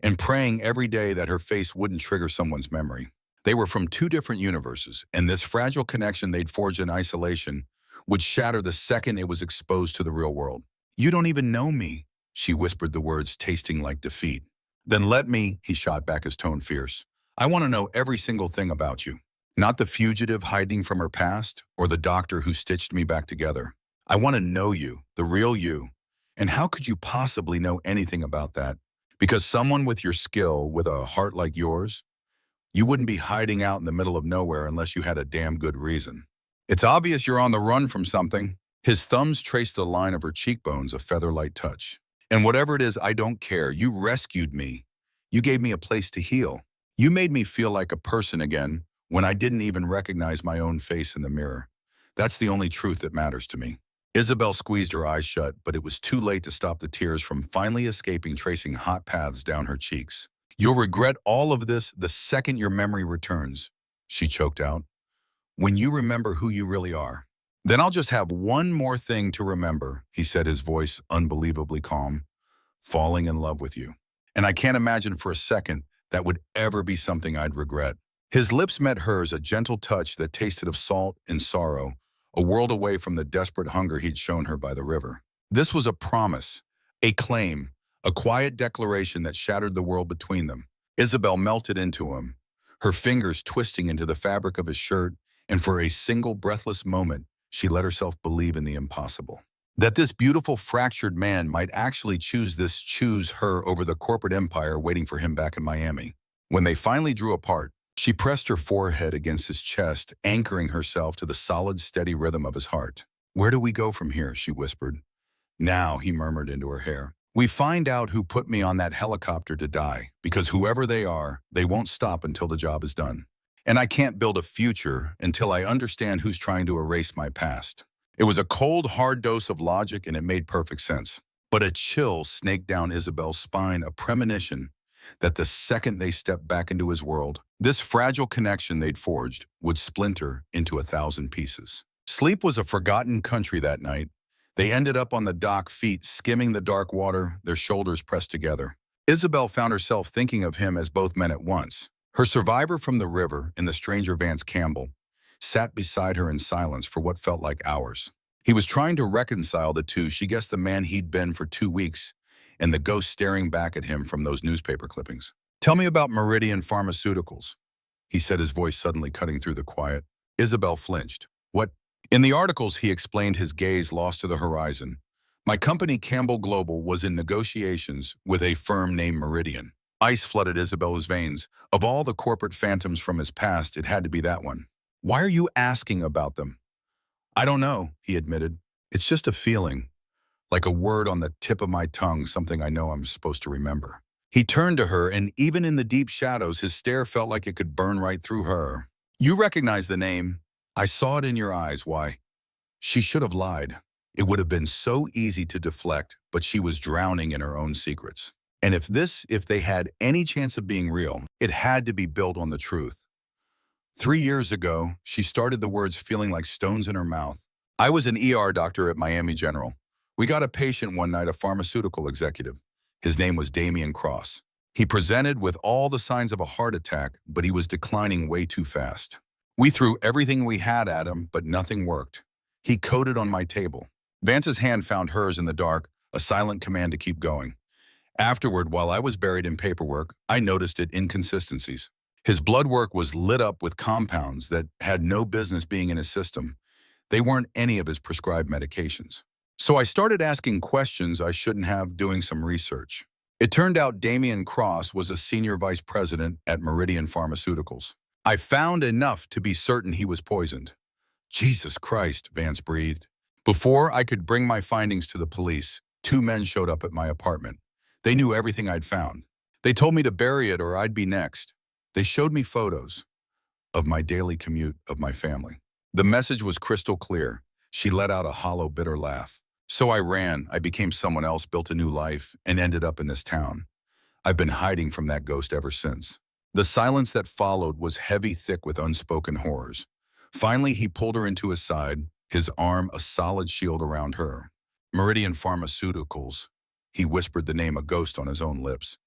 and praying every day that her face wouldn't trigger someone's memory. They were from two different universes, and this fragile connection they'd forged in isolation would shatter the second it was exposed to the real world. You don't even know me, she whispered, the words tasting like defeat. Then let me, he shot back, his tone fierce. I want to know every single thing about you. Not the fugitive hiding from her past or the doctor who stitched me back together. I want to know you, the real you. And how could you possibly know anything about that? Because someone with your skill, with a heart like yours, you wouldn't be hiding out in the middle of nowhere unless you had a damn good reason. It's obvious you're on the run from something. His thumbs traced the line of her cheekbones, a feather-light touch. And whatever it is, I don't care. You rescued me. You gave me a place to heal. You made me feel like a person again when I didn't even recognize my own face in the mirror. That's the only truth that matters to me. Isabelle squeezed her eyes shut, but it was too late to stop the tears from finally escaping, tracing hot paths down her cheeks. You'll regret all of this the second your memory returns, she choked out. When you remember who you really are. Then I'll just have one more thing to remember, he said, his voice unbelievably calm. Falling in love with you. And I can't imagine for a second that would ever be something I'd regret. His lips met hers, a gentle touch that tasted of salt and sorrow, a world away from the desperate hunger he'd shown her by the river. This was a promise, a claim, a quiet declaration that shattered the world between them. Isabelle melted into him, her fingers twisting into the fabric of his shirt, and for a single breathless moment, she let herself believe in the impossible. That this beautiful, fractured man might actually choose her over the corporate empire waiting for him back in Miami. When they finally drew apart, she pressed her forehead against his chest, anchoring herself to the solid, steady rhythm of his heart. Where do we go from here, she whispered. Now, he murmured into her hair. We find out who put me on that helicopter to die, because whoever they are, they won't stop until the job is done. And I can't build a future until I understand who's trying to erase my past. It was a cold, hard dose of logic, and it made perfect sense. But a chill snaked down Isabelle's spine, a premonition that the second they stepped back into his world, this fragile connection they'd forged would splinter into 1,000 pieces. Sleep was a forgotten country that night. They ended up on the dock, feet skimming the dark water, their shoulders pressed together. Isabelle found herself thinking of him as both men at once. Her survivor from the river and the stranger Vance Campbell sat beside her in silence for what felt like hours. He was trying to reconcile the two. She guessed the man he'd been for 2 weeks and the ghost staring back at him from those newspaper clippings. Tell me about Meridian Pharmaceuticals, he said, his voice suddenly cutting through the quiet. Isabelle flinched. What? In the articles, he explained, his gaze lost to the horizon. My company, Campbell Global, was in negotiations with a firm named Meridian. Ice flooded Isabelle's veins. Of all the corporate phantoms from his past, it had to be that one. Why are you asking about them? I don't know, he admitted. It's just a feeling, like a word on the tip of my tongue, something I know I'm supposed to remember. He turned to her, and even in the deep shadows, his stare felt like it could burn right through her. You recognize the name. I saw it in your eyes. Why? She should have lied. It would have been so easy to deflect, but she was drowning in her own secrets. And if they had any chance of being real, it had to be built on the truth. 3 years ago, she started, the words feeling like stones in her mouth. I was an ER doctor at Miami General. We got a patient one night, a pharmaceutical executive. His name was Damian Cross. He presented with all the signs of a heart attack, but he was declining way too fast. We threw everything we had at him, but nothing worked. He coded on my table. Vance's hand found hers in the dark, a silent command to keep going. Afterward, while I was buried in paperwork, I noticed inconsistencies. His blood work was lit up with compounds that had no business being in his system. They weren't any of his prescribed medications. So I started asking questions I shouldn't have, doing some research. It turned out Damian Cross was a senior vice president at Meridian Pharmaceuticals. I found enough to be certain he was poisoned. Jesus Christ, Vance breathed. Before I could bring my findings to the police, two men showed up at my apartment. They knew everything I'd found. They told me to bury it or I'd be next. They showed me photos of my daily commute of my family. The message was crystal clear. She let out a hollow, bitter laugh. So I ran, I became someone else, built a new life, and ended up in this town. I've been hiding from that ghost ever since. The silence that followed was heavy, thick with unspoken horrors. Finally, he pulled her into his side, his arm a solid shield around her. Meridian Pharmaceuticals. He whispered the name a ghost on his own lips.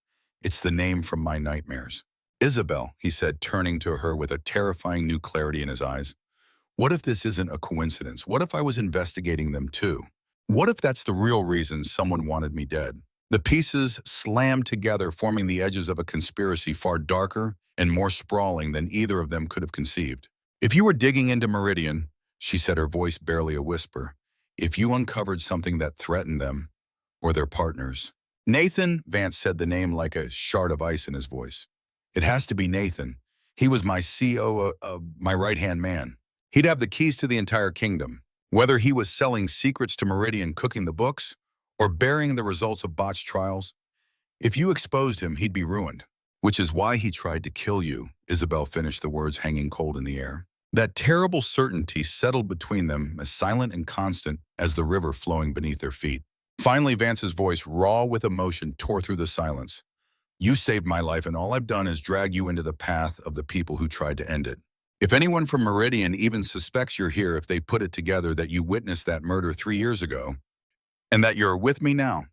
It's the name from my nightmares. Isabelle, he said, turning to her with a terrifying new clarity in his eyes. What if this isn't a coincidence? What if I was investigating them too? What if that's the real reason someone wanted me dead? The pieces slammed together, forming the edges of a conspiracy far darker and more sprawling than either of them could have conceived. If you were digging into Meridian, she said, her voice barely a whisper, if you uncovered something that threatened them or their partners. Nathan, Vance said the name like a shard of ice in his voice. It has to be Nathan. He was my COO, my right-hand man. He'd have the keys to the entire kingdom. Whether he was selling secrets to Meridian, cooking the books, or burying the results of botched trials, if you exposed him, he'd be ruined. Which is why he tried to kill you, Isabelle finished, the words hanging cold in the air. That terrible certainty settled between them, as silent and constant as the river flowing beneath their feet. Finally, Vance's voice, raw with emotion, tore through the silence. You saved my life, and all I've done is drag you into the path of the people who tried to end it. If anyone from Meridian even suspects you're here, if they put it together that you witnessed that murder 3 years ago, and that you're with me now,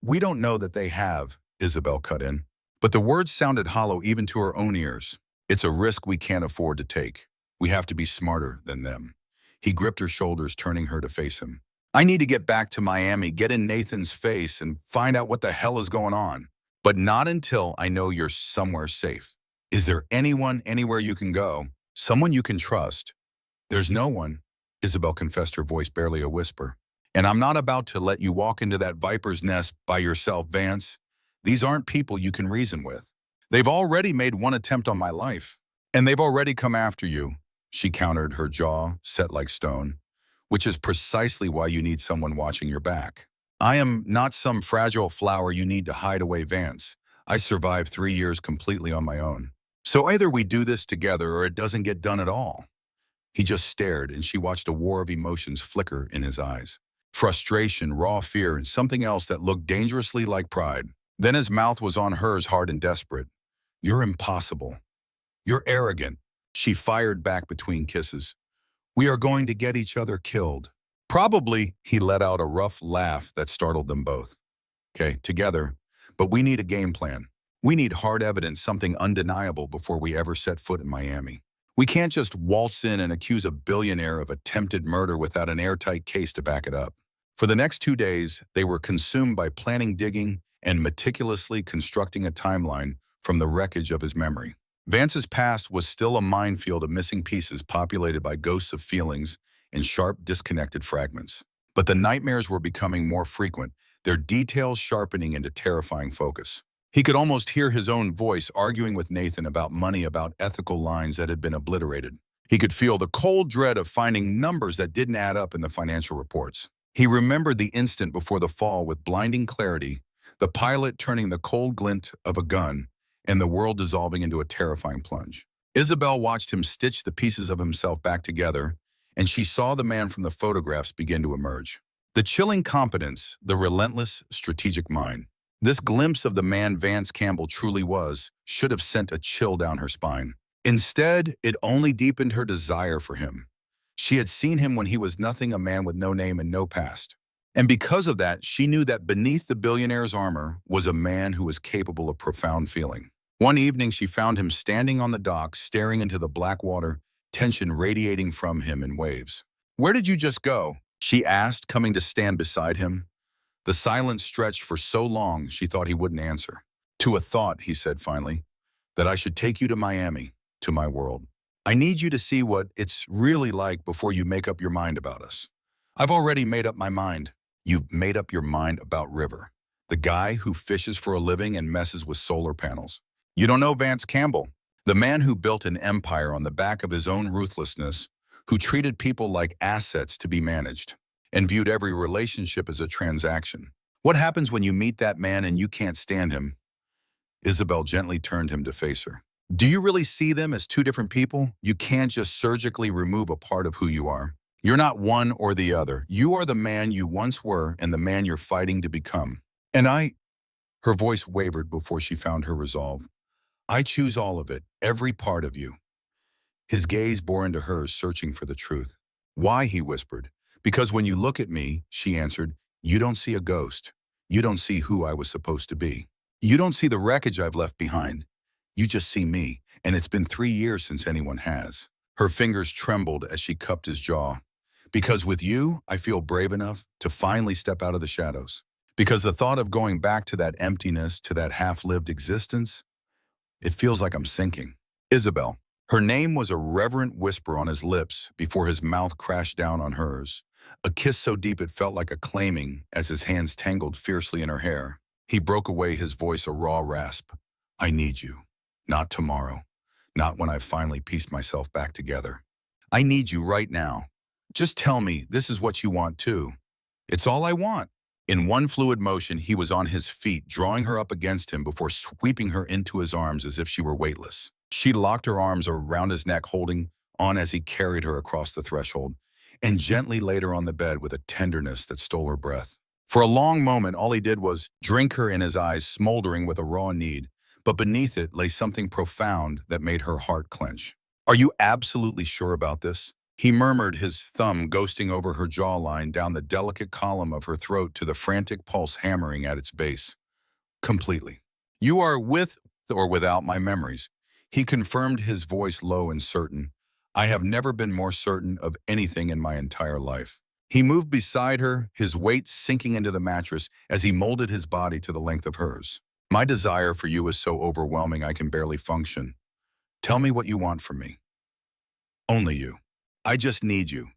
we don't know that they have, Isabelle cut in. But the words sounded hollow even to her own ears. It's a risk we can't afford to take. We have to be smarter than them. He gripped her shoulders, turning her to face him. I need to get back to Miami, get in Nathan's face, and find out what the hell is going on. But not until I know you're somewhere safe. Is there anyone, anywhere you can go? Someone you can trust? There's no one, Isabelle confessed, her voice barely a whisper. And I'm not about to let you walk into that viper's nest by yourself, Vance. These aren't people you can reason with. They've already made one attempt on my life. And they've already come after you, she countered, her jaw set like stone. Which is precisely why you need someone watching your back. I am not some fragile flower you need to hide away, Vance. I survived 3 years completely on my own. So either we do this together or it doesn't get done at all. He just stared, and she watched a war of emotions flicker in his eyes. Frustration, raw fear, and something else that looked dangerously like pride. Then his mouth was on hers, hard and desperate. You're impossible. You're arrogant. She fired back between kisses. We are going to get each other killed. Probably, he let out a rough laugh that startled them both. Okay, together, but we need a game plan. We need hard evidence, something undeniable before we ever set foot in Miami. We can't just waltz in and accuse a billionaire of attempted murder without an airtight case to back it up. For the next 2 days, they were consumed by planning, digging, and meticulously constructing a timeline from the wreckage of his memory. Vance's past was still a minefield of missing pieces populated by ghosts of feelings and sharp, disconnected fragments. But the nightmares were becoming more frequent, their details sharpening into terrifying focus. He could almost hear his own voice arguing with Nathan about money, about ethical lines that had been obliterated. He could feel the cold dread of finding numbers that didn't add up in the financial reports. He remembered the instant before the fall with blinding clarity, the pilot turning the cold glint of a gun, and the world dissolving into a terrifying plunge. Isabelle watched him stitch the pieces of himself back together, and she saw the man from the photographs begin to emerge. The chilling competence, the relentless, strategic mind. This glimpse of the man Vance Campbell truly was should have sent a chill down her spine. Instead, it only deepened her desire for him. She had seen him when he was nothing, a man with no name and no past. And because of that, she knew that beneath the billionaire's armor was a man who was capable of profound feeling. One evening, she found him standing on the dock, staring into the black water, tension radiating from him in waves. "Where did you just go?" she asked, coming to stand beside him. The silence stretched for so long she thought he wouldn't answer. "To a thought," he said finally, "that I should take you to Miami, to my world. I need you to see what it's really like before you make up your mind about us." "I've already made up my mind." "You've made up your mind about River. the guy who fishes for a living and messes with solar panels. You don't know Vance Campbell, the man who built an empire on the back of his own ruthlessness, who treated people like assets to be managed, and viewed every relationship as a transaction. What happens when you meet that man and you can't stand him? Isabelle gently turned him to face her. Do you really see them as two different people? You can't just surgically remove a part of who you are. You're not one or the other. You are the man you once were and the man you're fighting to become. And her voice wavered before she found her resolve. I choose all of it, every part of you. His gaze bore into hers, searching for the truth. Why, he whispered. Because when you look at me, she answered, you don't see a ghost. You don't see who I was supposed to be. You don't see the wreckage I've left behind. You just see me, and it's been 3 years since anyone has. Her fingers trembled as she cupped his jaw. Because with you, I feel brave enough to finally step out of the shadows. Because the thought of going back to that emptiness, to that half-lived existence, it feels like I'm sinking. Isabelle. Her name was a reverent whisper on his lips before his mouth crashed down on hers. A kiss so deep it felt like a claiming as his hands tangled fiercely in her hair. He broke away, his voice a raw rasp. I need you. Not tomorrow. Not when I've finally pieced myself back together. I need you right now. Just tell me this is what you want too. It's all I want. In one fluid motion, he was on his feet, drawing her up against him before sweeping her into his arms as if she were weightless. She locked her arms around his neck, holding on as he carried her across the threshold, and gently laid her on the bed with a tenderness that stole her breath. For a long moment, all he did was drink her in, his eyes smoldering with a raw need, but beneath it lay something profound that made her heart clench. Are you absolutely sure about this? He murmured, his thumb ghosting over her jawline, down the delicate column of her throat to the frantic pulse hammering at its base. Completely. You are with or without my memories. He confirmed, his voice low and certain. I have never been more certain of anything in my entire life. He moved beside her, his weight sinking into the mattress as he molded his body to the length of hers. My desire for you is so overwhelming I can barely function. Tell me what you want from me. Only you. I just need you.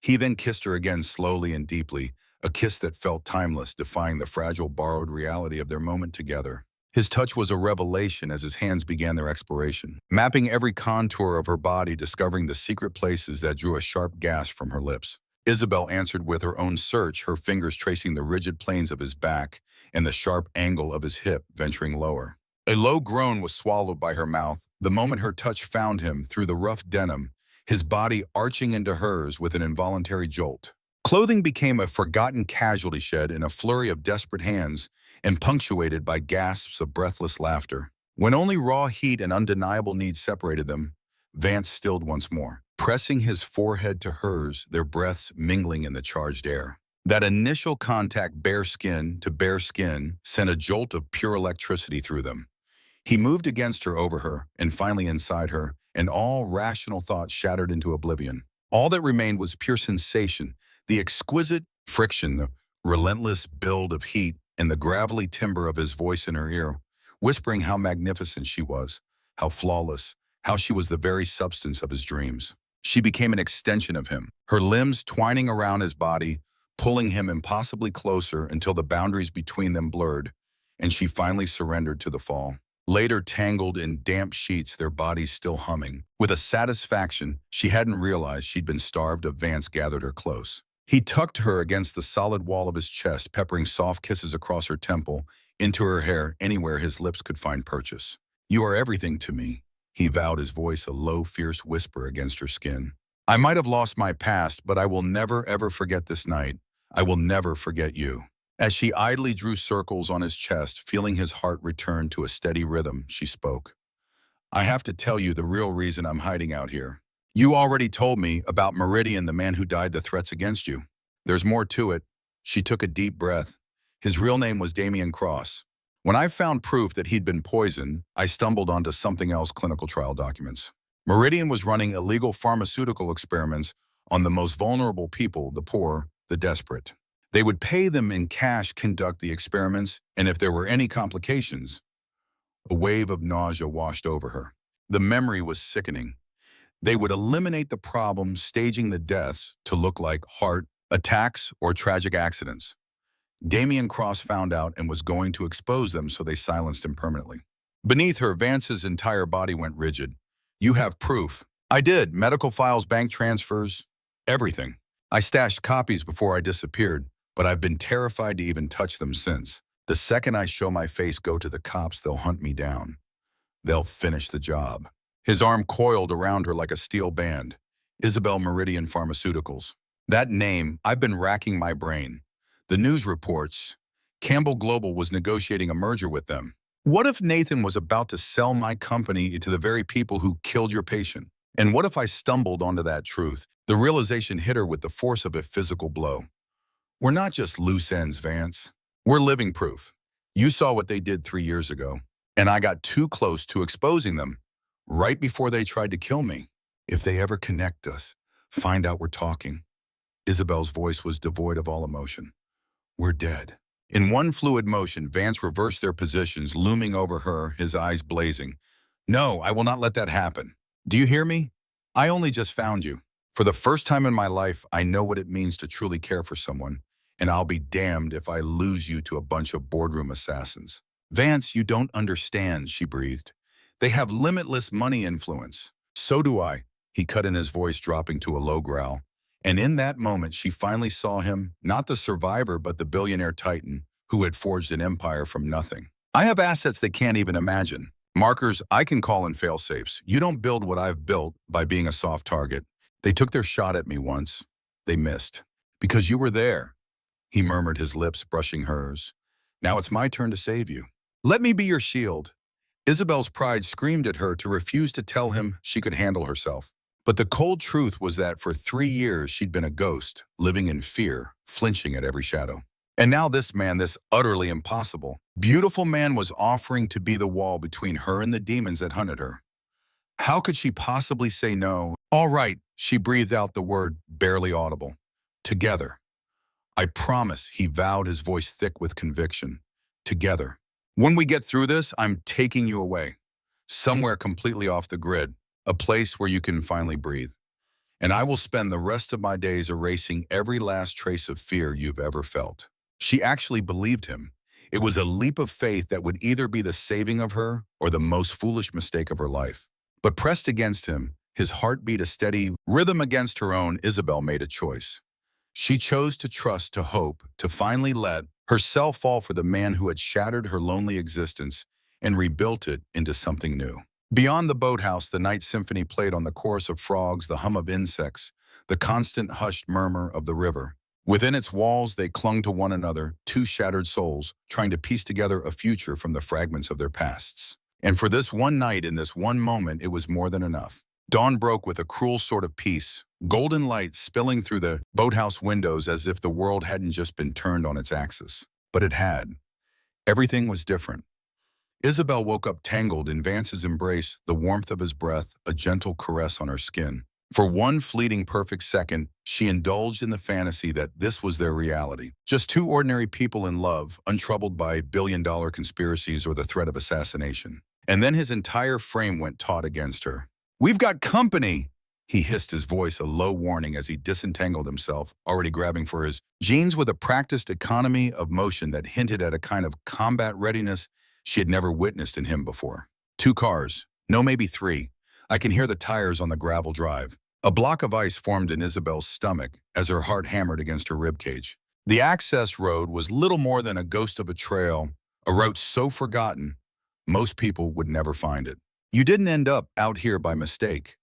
He then kissed her again, slowly and deeply, a kiss that felt timeless, defying the fragile, borrowed reality of their moment together. His touch was a revelation as his hands began their exploration, mapping every contour of her body, discovering the secret places that drew a sharp gasp from her lips. Isabelle answered with her own search, her fingers tracing the rigid planes of his back and the sharp angle of his hip, venturing lower. A low groan was swallowed by her mouth the moment her touch found him through the rough denim, his body arching into hers with an involuntary jolt. Clothing became a forgotten casualty shed in a flurry of desperate hands and punctuated by gasps of breathless laughter. When only raw heat and undeniable need separated them, Vance stilled once more, pressing his forehead to hers, their breaths mingling in the charged air. That initial contact, bare skin to bare skin, sent a jolt of pure electricity through them. He moved against her, over her, and finally inside her, and all rational thought shattered into oblivion. All that remained was pure sensation, the exquisite friction, the relentless build of heat, and the gravelly timbre of his voice in her ear, whispering how magnificent she was, how flawless, how she was the very substance of his dreams. She became an extension of him, her limbs twining around his body, pulling him impossibly closer until the boundaries between them blurred, and she finally surrendered to the fall. Later, tangled in damp sheets, their bodies still humming. With a satisfaction she hadn't realized she'd been starved of, Vance gathered her close. He tucked her against the solid wall of his chest, peppering soft kisses across her temple, into her hair, anywhere his lips could find purchase. You are everything to me, he vowed, his voice a low, fierce whisper against her skin. I might have lost my past, but I will never, ever forget this night. I will never forget you. As she idly drew circles on his chest, feeling his heart return to a steady rhythm, she spoke. I have to tell you the real reason I'm hiding out here. You already told me about Meridian, the man who died the threats against you. There's more to it. She took a deep breath. His real name was Damian Cross. When I found proof that he'd been poisoned, I stumbled onto something else: clinical trial documents. Meridian was running illegal pharmaceutical experiments on the most vulnerable people, the poor, the desperate. They would pay them in cash, conduct the experiments, and if there were any complications, a wave of nausea washed over her. The memory was sickening. They would eliminate the problem, staging the deaths to look like heart attacks or tragic accidents. Damian Cross found out and was going to expose them, so they silenced him permanently. Beneath her, Vance's entire body went rigid. You have proof. I did. Medical files, bank transfers, everything. I stashed copies before I disappeared, but I've been terrified to even touch them since. The second I show my face, go to the cops, they'll hunt me down. They'll finish the job. His arm coiled around her like a steel band. Isabelle Meridian Pharmaceuticals. That name, I've been racking my brain. The news reports, Campbell Global was negotiating a merger with them. What if Nathan was about to sell my company to the very people who killed your patient? And what if I stumbled onto that truth? The realization hit her with the force of a physical blow. We're not just loose ends, Vance. We're living proof. You saw what they did 3 years ago, and I got too close to exposing them right before they tried to kill me. If they ever connect us, find out we're talking. Isabelle's voice was devoid of all emotion. We're dead. In one fluid motion, Vance reversed their positions, looming over her, his eyes blazing. No, I will not let that happen. Do you hear me? I only just found you. For the first time in my life, I know what it means to truly care for someone, and I'll be damned if I lose you to a bunch of boardroom assassins. Vance, you don't understand, she breathed. They have limitless money influence. So do I, he cut in, his voice dropping to a low growl. And in that moment, she finally saw him, not the survivor, but the billionaire titan who had forged an empire from nothing. I have assets they can't even imagine. Markers I can call in fail-safes. You don't build what I've built by being a soft target. They took their shot at me once. They missed. Because you were there, he murmured, his lips brushing hers. Now it's my turn to save you. Let me be your shield. Isabelle's pride screamed at her to refuse to tell him she could handle herself. But the cold truth was that for 3 years she'd been a ghost, living in fear, flinching at every shadow. And now this man, this utterly impossible, beautiful man, was offering to be the wall between her and the demons that hunted her. How could she possibly say no? All right, she breathed out the word, barely audible. Together. I promise, he vowed, his voice thick with conviction. Together. When we get through this, I'm taking you away. Somewhere completely off the grid. A place where you can finally breathe. And I will spend the rest of my days erasing every last trace of fear you've ever felt. She actually believed him. It was a leap of faith that would either be the saving of her or the most foolish mistake of her life. But pressed against him, his heartbeat a steady rhythm against her own, Isabelle made a choice. She chose to trust, to hope, to finally let herself fall for the man who had shattered her lonely existence and rebuilt it into something new. Beyond the boathouse, the night symphony played on, the chorus of frogs, the hum of insects, the constant hushed murmur of the river. Within its walls, they clung to one another, two shattered souls, trying to piece together a future from the fragments of their pasts. And for this one night, in this one moment, it was more than enough. Dawn broke with a cruel sort of peace, golden light spilling through the boathouse windows as if the world hadn't just been turned on its axis. But it had. Everything was different. Isabelle woke up tangled in Vance's embrace, the warmth of his breath, a gentle caress on her skin. For one fleeting perfect second, she indulged in the fantasy that this was their reality. Just two ordinary people in love, untroubled by billion-dollar conspiracies or the threat of assassination. And then his entire frame went taut against her. "We've got company!" He hissed, his voice a low warning as he disentangled himself, already grabbing for his jeans with a practiced economy of motion that hinted at a kind of combat readiness she had never witnessed in him before. 2 cars. No, maybe 3. I can hear the tires on the gravel drive. A block of ice formed in Isabelle's stomach as her heart hammered against her ribcage. The access road was little more than a ghost of a trail, a route so forgotten, most people would never find it. You didn't end up out here by mistake.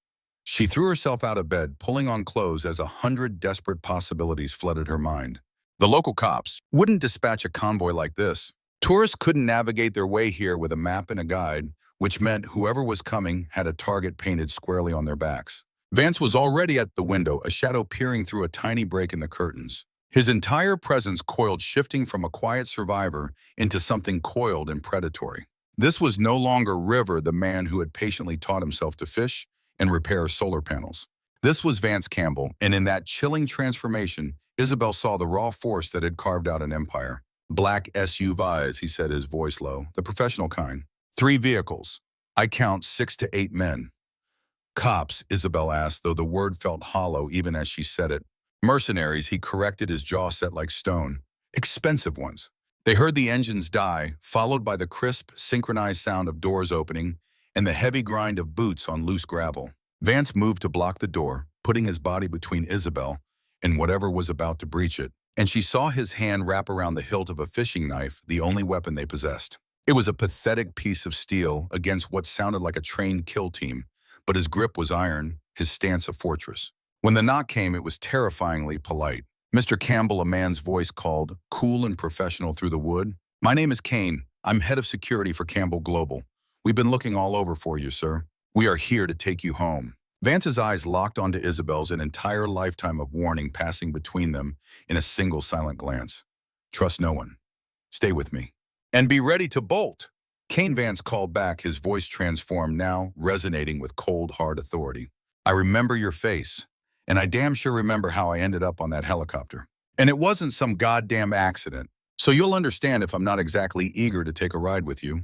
She threw herself out of bed, pulling on clothes as 100 desperate possibilities flooded her mind. The local cops wouldn't dispatch a convoy like this. Tourists couldn't navigate their way here with a map and a guide, which meant whoever was coming had a target painted squarely on their backs. Vance was already at the window, a shadow peering through a tiny break in the curtains. His entire presence coiled, shifting from a quiet survivor into something coiled and predatory. This was no longer River, the man who had patiently taught himself to fish and repair solar panels. This was Vance Campbell, and in that chilling transformation, Isabelle saw the raw force that had carved out an empire. "Black SUVs," he said, his voice low, "the professional kind. 3 vehicles. I count 6 to 8 men." "Cops," Isabelle asked, though the word felt hollow even as she said it. "Mercenaries," he corrected, his jaw set like stone. expensive ones. They heard the engines die, followed by the crisp, synchronized sound of doors opening and the heavy grind of boots on loose gravel. Vance moved to block the door, putting his body between Isabelle and whatever was about to breach it, and she saw his hand wrap around the hilt of a fishing knife, the only weapon they possessed. It was a pathetic piece of steel against what sounded like a trained kill team, but his grip was iron, his stance a fortress. When the knock came, it was terrifyingly polite. Mr. Campbell, a man's voice called, cool and professional through the wood. My name is Kane. I'm head of security for Campbell Global. We've been looking all over for you, sir. We are here to take you home. Vance's eyes locked onto Isabelle's, an entire lifetime of warning passing between them in a single silent glance. Trust no one. Stay with me. And be ready to bolt. Kane, Vance called back, his voice transformed now, resonating with cold, hard authority. I remember your face, and I damn sure remember how I ended up on that helicopter. And it wasn't some goddamn accident, so you'll understand if I'm not exactly eager to take a ride with you.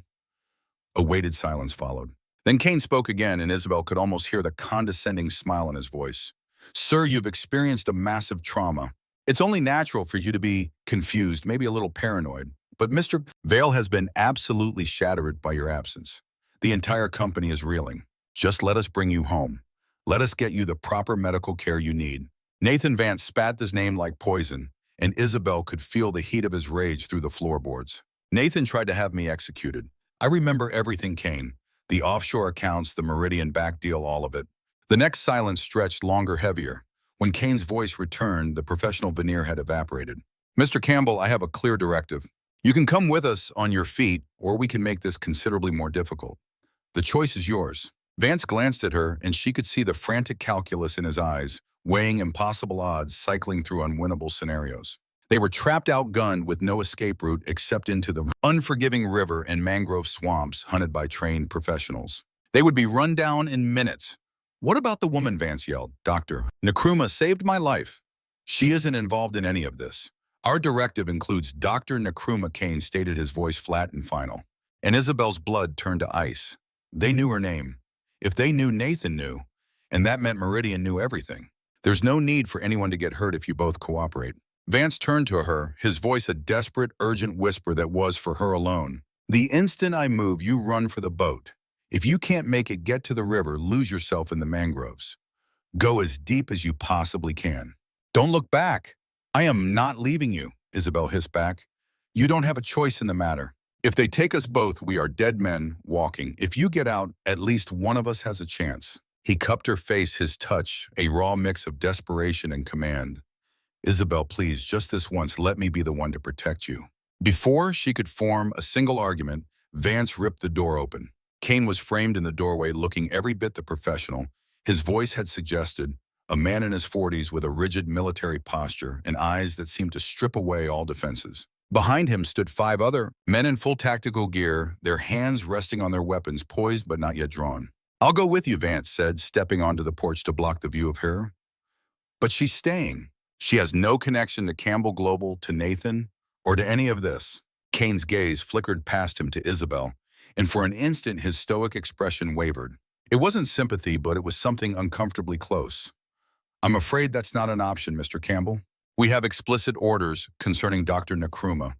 A weighted silence followed. Then Kane spoke again, and Isabelle could almost hear the condescending smile in his voice. Sir, you've experienced a massive trauma. It's only natural for you to be confused, maybe a little paranoid. But Mr. Vale has been absolutely shattered by your absence. The entire company is reeling. Just let us bring you home. Let us get you the proper medical care you need. Nathan Vance spat his name like poison, and Isabelle could feel the heat of his rage through the floorboards. Nathan tried to have me executed. I remember everything, Kane. The offshore accounts, the Meridian back deal, all of it. The next silence stretched longer, heavier. When Kane's voice returned, the professional veneer had evaporated. Mr. Campbell, I have a clear directive. You can come with us on your feet, or we can make this considerably more difficult. The choice is yours. Vance glanced at her, and she could see the frantic calculus in his eyes, weighing impossible odds, cycling through unwinnable scenarios. They were trapped, outgunned, with no escape route except into the unforgiving river and mangrove swamps hunted by trained professionals. They would be run down in minutes. What about the woman? Vance yelled. Dr. Nkrumah saved my life. She isn't involved in any of this. Our directive includes Dr. Nkrumah. Kane stated, his voice flat and final. And Isabelle's blood turned to ice. They knew her name. If they knew, Nathan knew. And that meant Meridian knew everything. There's no need for anyone to get hurt if you both cooperate. Vance turned to her, his voice a desperate, urgent whisper that was for her alone. The instant I move, you run for the boat. If you can't make it, get to the river, lose yourself in the mangroves. Go as deep as you possibly can. Don't look back. I am not leaving you, Isabelle hissed back. You don't have a choice in the matter. If they take us both, we are dead men walking. If you get out, at least one of us has a chance. He cupped her face, his touch, a raw mix of desperation and command. Isabelle, please, just this once, let me be the one to protect you. Before she could form a single argument, Vance ripped the door open. Kane was framed in the doorway, looking every bit the professional. His voice had suggested, a man in his 40s with a rigid military posture and eyes that seemed to strip away all defenses. Behind him stood 5 other men in full tactical gear, their hands resting on their weapons, poised but not yet drawn. I'll go with you, Vance said, stepping onto the porch to block the view of her. But she's staying. She has no connection to Campbell Global, to Nathan, or to any of this. Kane's gaze flickered past him to Isabelle, and for an instant his stoic expression wavered. It wasn't sympathy, but it was something uncomfortably close. I'm afraid that's not an option, Mr. Campbell. We have explicit orders concerning Dr. Nkrumah.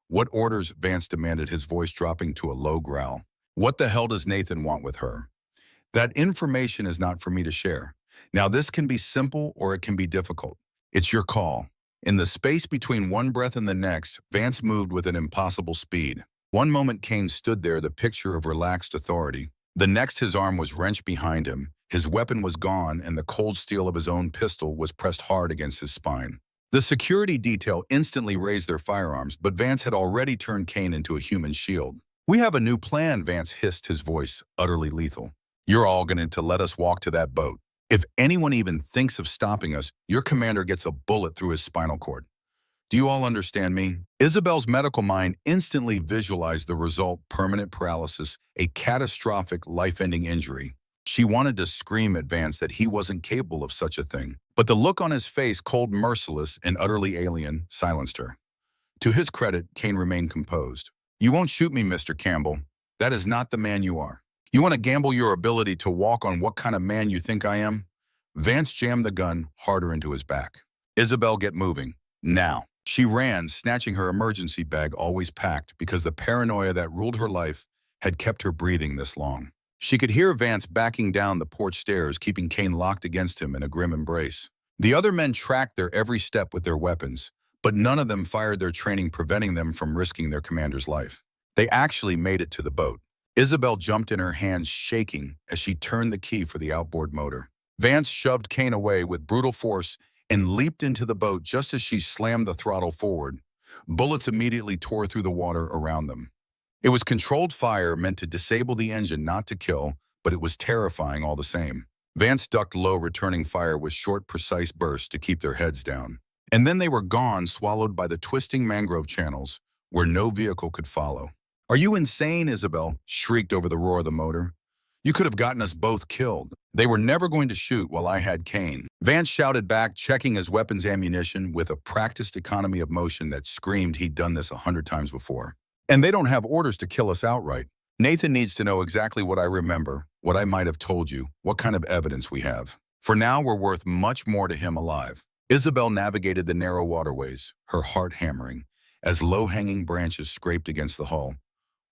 What orders? Vance demanded, his voice dropping to a low growl. What the hell does Nathan want with her? That information is not for me to share. Now, this can be simple or it can be difficult. It's your call. In the space between one breath and the next, Vance moved with an impossible speed. One moment Kane stood there, the picture of relaxed authority. The next, his arm was wrenched behind him. His weapon was gone, and the cold steel of his own pistol was pressed hard against his spine. The security detail instantly raised their firearms, but Vance had already turned Kane into a human shield. We have a new plan, Vance hissed, his voice utterly lethal. You're all going to let us walk to that boat. If anyone even thinks of stopping us, your commander gets a bullet through his spinal cord. Do you all understand me? Isabelle's medical mind instantly visualized the result: permanent paralysis, a catastrophic, life-ending injury. She wanted to scream at Vance that he wasn't capable of such a thing, but the look on his face, cold, merciless, and utterly alien, silenced her. To his credit, Kane remained composed. You won't shoot me, Mr. Campbell. That is not the man you are. You want to gamble your ability to walk on what kind of man you think I am? Vance jammed the gun harder into his back. Isabelle, get moving. Now. She ran, snatching her emergency bag always packed because the paranoia that ruled her life had kept her breathing this long. She could hear Vance backing down the porch stairs, keeping Kane locked against him in a grim embrace. The other men tracked their every step with their weapons, but none of them fired their training, preventing them from risking their commander's life. They actually made it to the boat. Isabelle jumped in, her hands shaking as she turned the key for the outboard motor. Vance shoved Kane away with brutal force and leaped into the boat just as she slammed the throttle forward. Bullets immediately tore through the water around them. It was controlled fire meant to disable the engine, not to kill, but it was terrifying all the same. Vance ducked low, returning fire with short, precise bursts to keep their heads down. And then they were gone, swallowed by the twisting mangrove channels where no vehicle could follow. "Are you insane?" Isabelle shrieked over the roar of the motor. "You could have gotten us both killed." "They were never going to shoot while I had Kane," Vance shouted back, checking his weapon's ammunition with a practiced economy of motion that screamed he'd done this 100 times before. "And they don't have orders to kill us outright. Nathan needs to know exactly what I remember, what I might have told you, what kind of evidence we have. For now, we're worth much more to him alive." Isabelle navigated the narrow waterways, her heart hammering, as low-hanging branches scraped against the hull.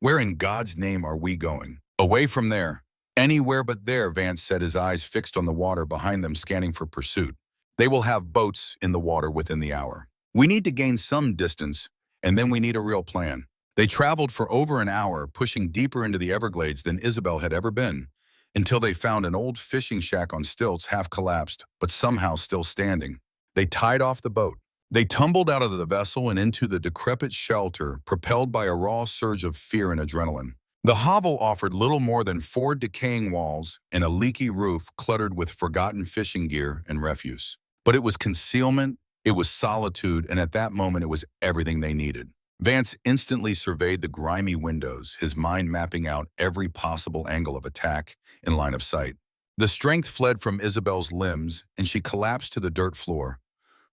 "Where in God's name are we going?" "Away from there." "Anywhere but there," Vance said, his eyes fixed on the water behind them, scanning for pursuit. "They will have boats in the water within the hour. We need to gain some distance, and then we need a real plan." They traveled for over an hour, pushing deeper into the Everglades than Isabelle had ever been, until they found an old fishing shack on stilts, half collapsed, but somehow still standing. They tied off the boat. They tumbled out of the vessel and into the decrepit shelter, propelled by a raw surge of fear and adrenaline. The hovel offered little more than 4 decaying walls and a leaky roof cluttered with forgotten fishing gear and refuse. But it was concealment, it was solitude, and at that moment it was everything they needed. Vance instantly surveyed the grimy windows, his mind mapping out every possible angle of attack in line of sight. The strength fled from Isabelle's limbs, and she collapsed to the dirt floor,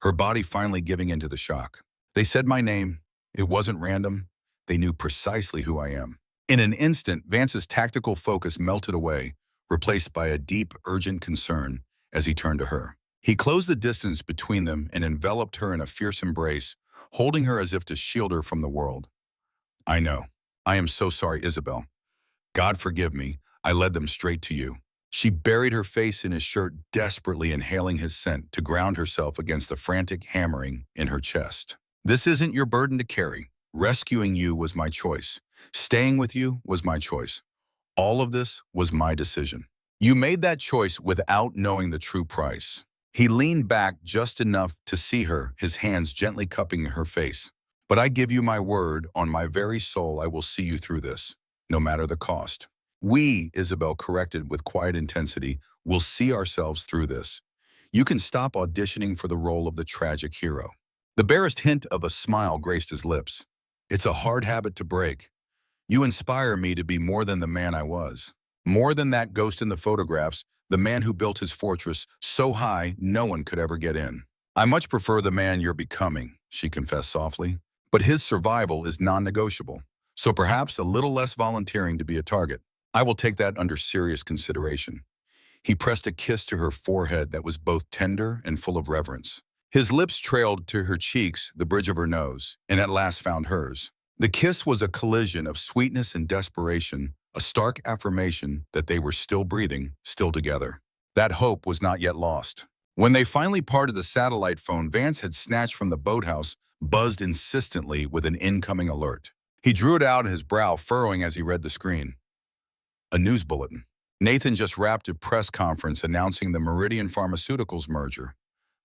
her body finally giving in to the shock. "They said my name. It wasn't random. They knew precisely who I am." In an instant, Vance's tactical focus melted away, replaced by a deep, urgent concern as he turned to her. He closed the distance between them and enveloped her in a fierce embrace, holding her as if to shield her from the world. "I know. I am so sorry, Isabelle. God forgive me. I led them straight to you." She buried her face in his shirt, desperately inhaling his scent to ground herself against the frantic hammering in her chest. "This isn't your burden to carry. Rescuing you was my choice. Staying with you was my choice. All of this was my decision. You made that choice without knowing the true price." He leaned back just enough to see her, his hands gently cupping her face. "But I give you my word, on my very soul, I will see you through this, no matter the cost." "We," Isabelle corrected with quiet intensity, "will see ourselves through this. You can stop auditioning for the role of the tragic hero." The barest hint of a smile graced his lips. "It's a hard habit to break. You inspire me to be more than the man I was. More than that ghost in the photographs, the man who built his fortress so high no one could ever get in." "I much prefer the man you're becoming," she confessed softly. "But his survival is non-negotiable. So perhaps a little less volunteering to be a target. I will take that under serious consideration." He pressed a kiss to her forehead that was both tender and full of reverence. His lips trailed to her cheeks, the bridge of her nose, and at last found hers. The kiss was a collision of sweetness and desperation, a stark affirmation that they were still breathing, still together. That hope was not yet lost. When they finally parted, the satellite phone Vance had snatched from the boathouse buzzed insistently with an incoming alert. He drew it out, his brow furrowing as he read the screen. A news bulletin. Nathan just wrapped a press conference announcing the Meridian Pharmaceuticals merger.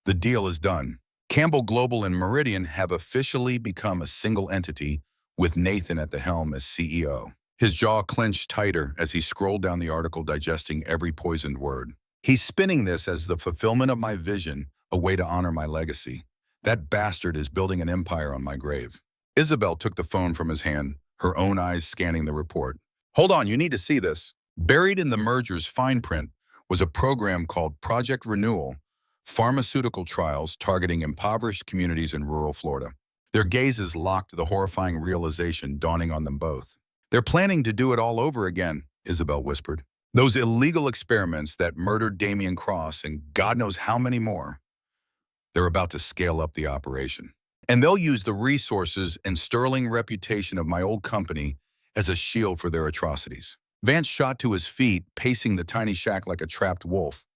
The deal is done. Campbell Global and Meridian have officially become a single entity, with Nathan at the helm as CEO. His jaw clenched tighter as he scrolled down the article, digesting every poisoned word. "He's spinning this as the fulfillment of my vision, a way to honor my legacy. That bastard is building an empire on my grave." Isabelle took the phone from his hand, her own eyes scanning the report. "Hold on, you need to see this." Buried in the merger's fine print was a program called Project Renewal, pharmaceutical trials targeting impoverished communities in rural Florida. Their gazes locked, the horrifying realization dawning on them both. "They're planning to do it all over again," Isabelle whispered. "Those illegal experiments that murdered Damian Cross and God knows how many more. They're about to scale up the operation." And they'll use the resources and sterling reputation of my old company as a shield for their atrocities. Vance shot to his feet, pacing the tiny shack like a trapped wolf.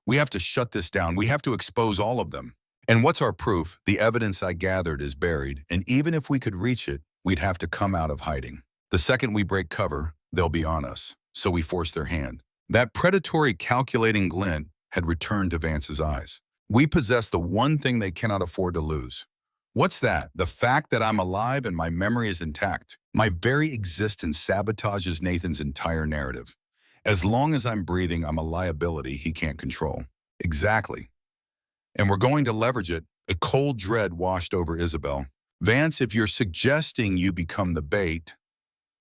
We have to shut this down. We have to expose all of them. And what's our proof? The evidence I gathered is buried, and even if we could reach it, we'd have to come out of hiding. The second we break cover, they'll be on us. So we forced their hand. That predatory, calculating glint had returned to Vance's eyes. We possess the one thing they cannot afford to lose. What's that? The fact that I'm alive and my memory is intact. My very existence sabotages Nathan's entire narrative. As long as I'm breathing, I'm a liability he can't control. Exactly. And we're going to leverage it. A cold dread washed over Isabelle. Vance, if you're suggesting you become the bait,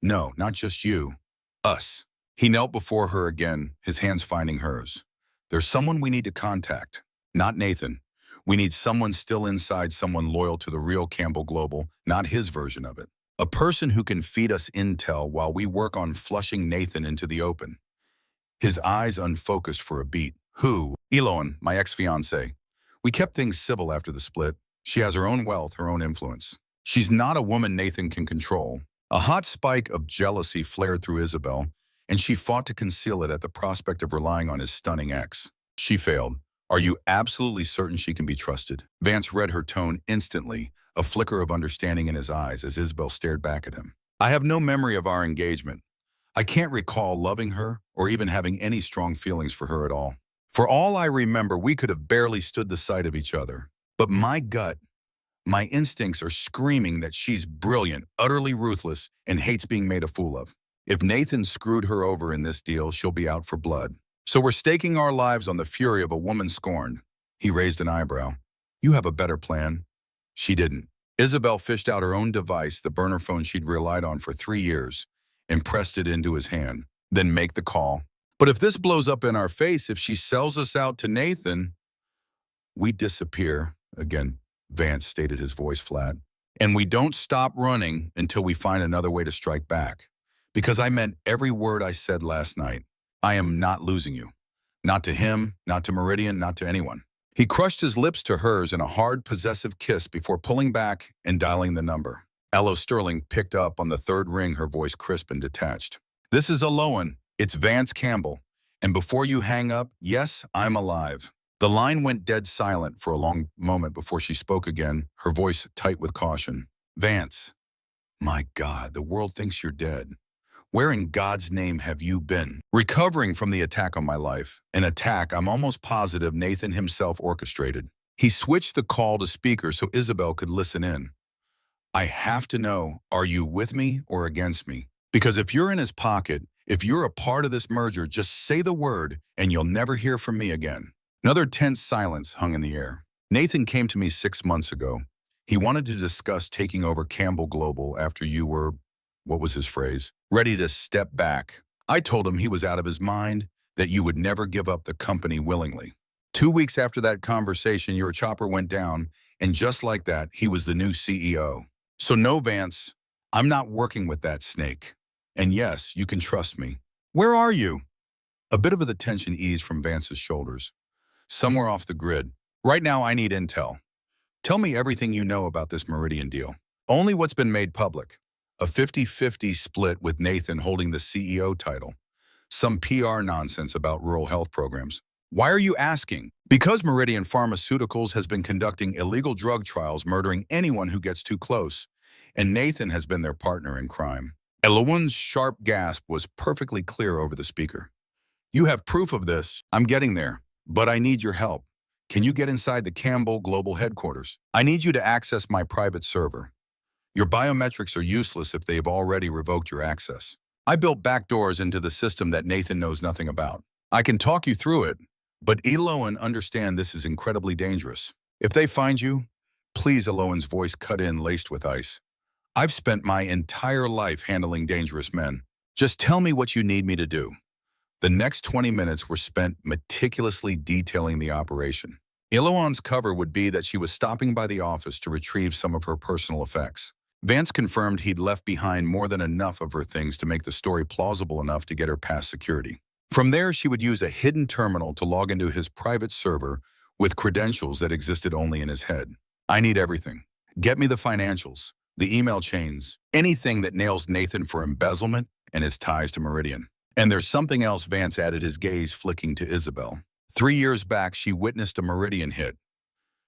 no, not just you, us. He knelt before her again, his hands finding hers. There's someone we need to contact. Not Nathan. We need someone still inside, someone loyal to the real Campbell Global, not his version of it. A person who can feed us intel while we work on flushing Nathan into the open. His eyes unfocused for a beat. Who? Eloan, my ex-fiancée. We kept things civil after the split. She has her own wealth, her own influence. She's not a woman Nathan can control. A hot spike of jealousy flared through Isabelle, and she fought to conceal it at the prospect of relying on his stunning ex. She failed. Are you absolutely certain she can be trusted? Vance read her tone instantly, a flicker of understanding in his eyes as Isabelle stared back at him. I have no memory of our engagement. I can't recall loving her or even having any strong feelings for her at all. For all I remember, we could have barely stood the sight of each other. But my gut, my instincts are screaming that she's brilliant, utterly ruthless, and hates being made a fool of. If Nathan screwed her over in this deal, she'll be out for blood. So we're staking our lives on the fury of a woman scorned. He raised an eyebrow. You have a better plan. She didn't. Isabelle fished out her own device, the burner phone she'd relied on for 3 years, and pressed it into his hand. Then make the call. But if this blows up in our face, if she sells us out to Nathan, we disappear. Again, Vance stated, his voice flat. And we don't stop running until we find another way to strike back. Because I meant every word I said last night. I am not losing you. Not to him, not to Meridian, not to anyone. He crushed his lips to hers in a hard, possessive kiss before pulling back and dialing the number. Aloe Sterling picked up on the third ring, her voice crisp and detached. This is Aloan. It's Vance Campbell. And before you hang up, yes, I'm alive. The line went dead silent for a long moment before she spoke again, her voice tight with caution. Vance, my God, the world thinks you're dead. Where in God's name have you been? Recovering from the attack on my life, an attack I'm almost positive Nathan himself orchestrated. He switched the call to speaker so Isabelle could listen in. I have to know, are you with me or against me? Because if you're in his pocket, if you're a part of this merger, just say the word and you'll never hear from me again. Another tense silence hung in the air. Nathan came to me 6 months ago. He wanted to discuss taking over Campbell Global after you were, what was his phrase, ready to step back. I told him he was out of his mind, that you would never give up the company willingly. 2 weeks after that conversation, your chopper went down, and just like that, he was the new CEO. So no, Vance, I'm not working with that snake. And yes, you can trust me. Where are you? A bit of the tension eased from Vance's shoulders. Somewhere off the grid. Right now, I need intel. Tell me everything you know about this Meridian deal. Only what's been made public. A 50-50 split with Nathan holding the CEO title. Some PR nonsense about rural health programs. Why are you asking? Because Meridian Pharmaceuticals has been conducting illegal drug trials, murdering anyone who gets too close, and Nathan has been their partner in crime. Eloan's sharp gasp was perfectly clear over the speaker. You have proof of this. I'm getting there, but I need your help. Can you get inside the Campbell Global headquarters? I need you to access my private server. Your biometrics are useless if they've already revoked your access. I built backdoors into the system that Nathan knows nothing about. I can talk you through it, but Eloan, understand this is incredibly dangerous. If they find you, please, Eloan's voice cut in, laced with ice. I've spent my entire life handling dangerous men. Just tell me what you need me to do. The next 20 minutes were spent meticulously detailing the operation. Eloan's cover would be that she was stopping by the office to retrieve some of her personal effects. Vance confirmed he'd left behind more than enough of her things to make the story plausible enough to get her past security. From there, she would use a hidden terminal to log into his private server with credentials that existed only in his head. I need everything. Get me the financials, the email chains, anything that nails Nathan for embezzlement and his ties to Meridian. And there's something else, Vance added, his gaze flicking to Isabelle. 3 years back, she witnessed a Meridian hit.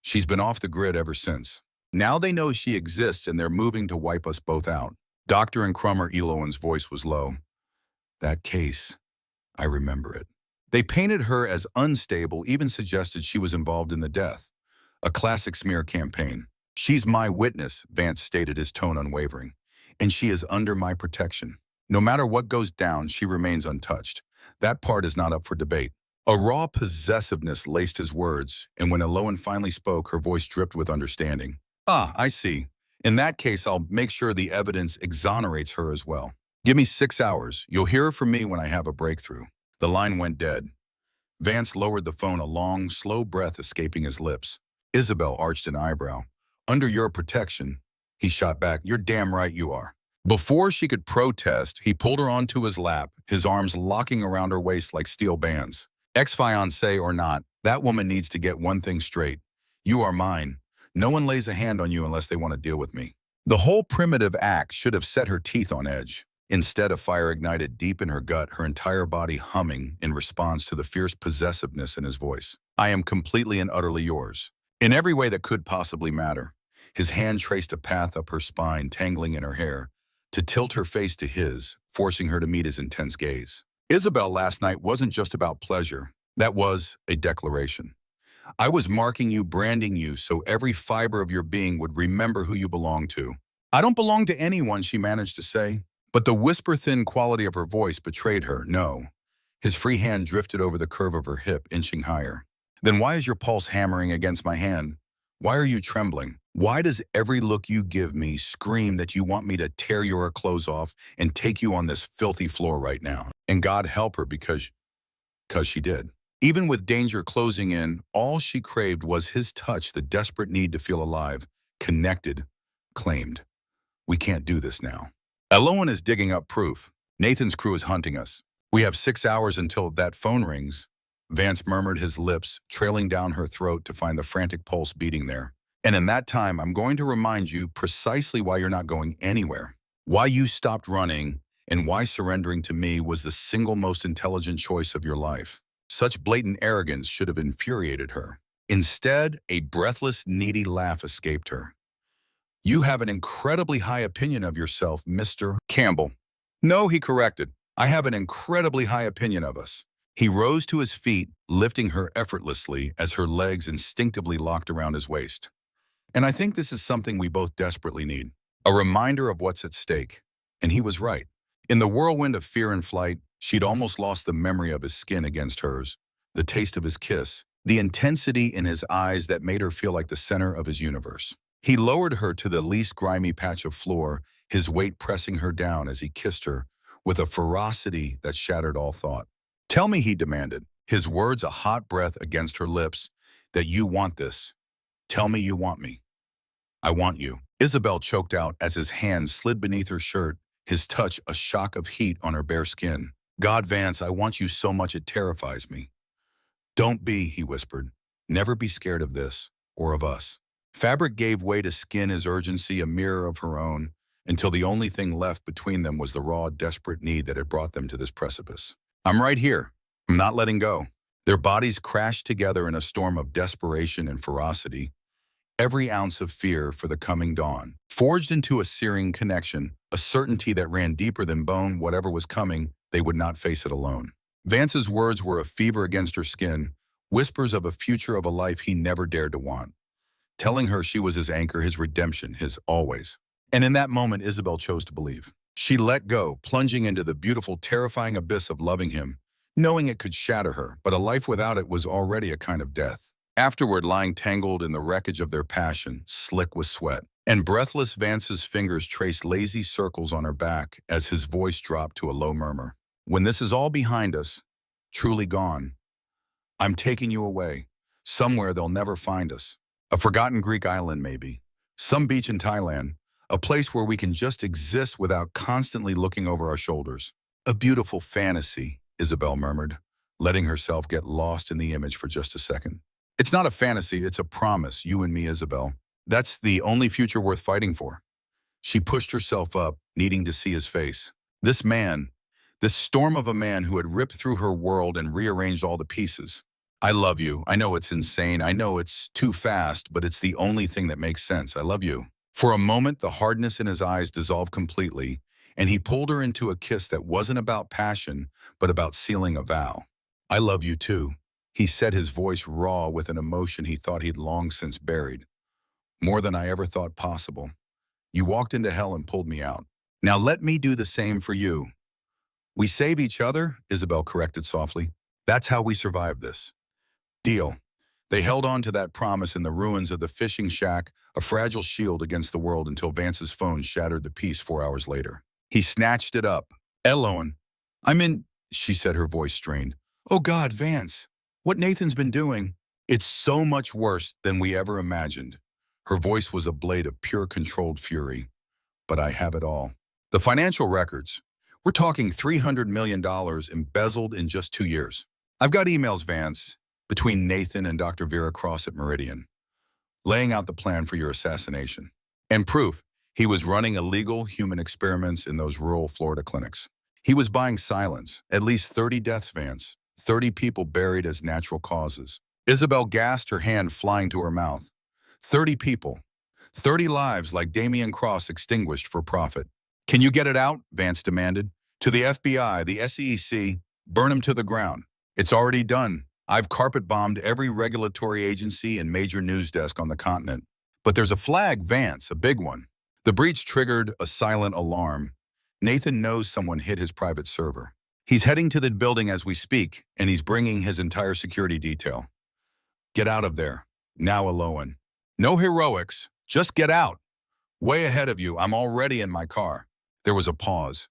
She's been off the grid ever since. Now they know she exists and they're moving to wipe us both out. Dr. and Crummer Eloan's voice was low. That case, I remember it. They painted her as unstable, even suggested she was involved in the death. A classic smear campaign. She's my witness, Vance stated, his tone unwavering. And she is under my protection. No matter what goes down, she remains untouched. That part is not up for debate. A raw possessiveness laced his words, and when Eloan finally spoke, her voice dripped with understanding. Ah, I see. In that case, I'll make sure the evidence exonerates her as well. Give me 6 hours. You'll hear from me when I have a breakthrough. The line went dead. Vance lowered the phone, a long, slow breath escaping his lips. Isabelle arched an eyebrow. Under your protection, he shot back. You're damn right you are. Before she could protest, he pulled her onto his lap, his arms locking around her waist like steel bands. Ex-fiancé or not, that woman needs to get one thing straight. You are mine. No one lays a hand on you unless they want to deal with me. The whole primitive act should have set her teeth on edge. Instead, a fire ignited deep in her gut, her entire body humming in response to the fierce possessiveness in his voice. I am completely and utterly yours. In every way that could possibly matter. His hand traced a path up her spine, tangling in her hair, to tilt her face to his, forcing her to meet his intense gaze. Isabelle last night wasn't just about pleasure. That was a declaration. I was marking you, branding you, so every fiber of your being would remember who you belong to. I don't belong to anyone, she managed to say, but the whisper-thin quality of her voice betrayed her. No. His free hand drifted over the curve of her hip, inching higher. Then why is your pulse hammering against my hand? Why are you trembling? Why does every look you give me scream that you want me to tear your clothes off and take you on this filthy floor right now? And God help her because she did. Even with danger closing in, all she craved was his touch, the desperate need to feel alive, connected, claimed. We can't do this now. Eloan is digging up proof. Nathan's crew is hunting us. We have 6 hours until that phone rings. Vance murmured, his lips trailing down her throat to find the frantic pulse beating there. And in that time, I'm going to remind you precisely why you're not going anywhere, why you stopped running, and why surrendering to me was the single most intelligent choice of your life. Such blatant arrogance should have infuriated her. Instead, a breathless, needy laugh escaped her. You have an incredibly high opinion of yourself, Mr. Campbell. No, he corrected. I have an incredibly high opinion of us. He rose to his feet, lifting her effortlessly as her legs instinctively locked around his waist. And I think this is something we both desperately need. A reminder of what's at stake. And he was right. In the whirlwind of fear and flight, she'd almost lost the memory of his skin against hers, the taste of his kiss, the intensity in his eyes that made her feel like the center of his universe. He lowered her to the least grimy patch of floor, his weight pressing her down as he kissed her, with a ferocity that shattered all thought. Tell me, he demanded, his words a hot breath against her lips, that you want this. Tell me you want me. I want you. Isabelle choked out as his hand slid beneath her shirt, his touch a shock of heat on her bare skin. God, Vance, I want you so much it terrifies me. Don't be, he whispered. Never be scared of this, or of us. Fabric gave way to skin, his urgency a mirror of her own, until the only thing left between them was the raw, desperate need that had brought them to this precipice. I'm right here. I'm not letting go. Their bodies crashed together in a storm of desperation and ferocity, every ounce of fear for the coming dawn, forged into a searing connection, a certainty that ran deeper than bone. Whatever was coming, they would not face it alone. Vance's words were a fever against her skin, whispers of a future, of a life he never dared to want, telling her she was his anchor, his redemption, his always. And in that moment, Isabelle chose to believe. She let go, plunging into the beautiful, terrifying abyss of loving him, knowing it could shatter her, but a life without it was already a kind of death. Afterward, lying tangled in the wreckage of their passion, slick with sweat, and breathless, Vance's fingers traced lazy circles on her back as his voice dropped to a low murmur. When this is all behind us, truly gone, I'm taking you away, somewhere they'll never find us. A forgotten Greek island, maybe. Some beach in Thailand. A place where we can just exist without constantly looking over our shoulders. A beautiful fantasy, Isabelle murmured, letting herself get lost in the image for just a second. It's not a fantasy, it's a promise, you and me, Isabelle. That's the only future worth fighting for. She pushed herself up, needing to see his face. This man, this storm of a man who had ripped through her world and rearranged all the pieces. I love you. I know it's insane. I know it's too fast, but it's the only thing that makes sense. I love you. For a moment, the hardness in his eyes dissolved completely, and he pulled her into a kiss that wasn't about passion, but about sealing a vow. I love you too, he said, his voice raw with an emotion he thought he'd long since buried. More than I ever thought possible. You walked into hell and pulled me out. Now let me do the same for you. We save each other, Isabelle corrected softly. That's how we survive this. Deal. They held on to that promise in the ruins of the fishing shack, a fragile shield against the world until Vance's phone shattered the peace 4 hours later. He snatched it up. Eloan. I'm in, she said, her voice strained. Oh God, Vance. What Nathan's been doing. It's so much worse than we ever imagined. Her voice was a blade of pure controlled fury. But I have it all. The financial records. We're talking $300 million embezzled in just 2 years. I've got emails, Vance, between Nathan and Dr. Vera Cross at Meridian, laying out the plan for your assassination. And proof, he was running illegal human experiments in those rural Florida clinics. He was buying silence, at least 30 deaths, Vance, 30 people buried as natural causes. Isabelle gasped, her hand flying to her mouth. 30 people, 30 lives like Damian Cross extinguished for profit. Can you get it out? Vance demanded. To the FBI, the SEC, burn him to the ground. It's already done. I've carpet-bombed every regulatory agency and major news desk on the continent. But there's a flag, Vance, a big one. The breach triggered a silent alarm. Nathan knows someone hit his private server. He's heading to the building as we speak, and he's bringing his entire security detail. Get out of there. Now, Eloan. No heroics. Just get out. Way ahead of you. I'm already in my car. There was a pause.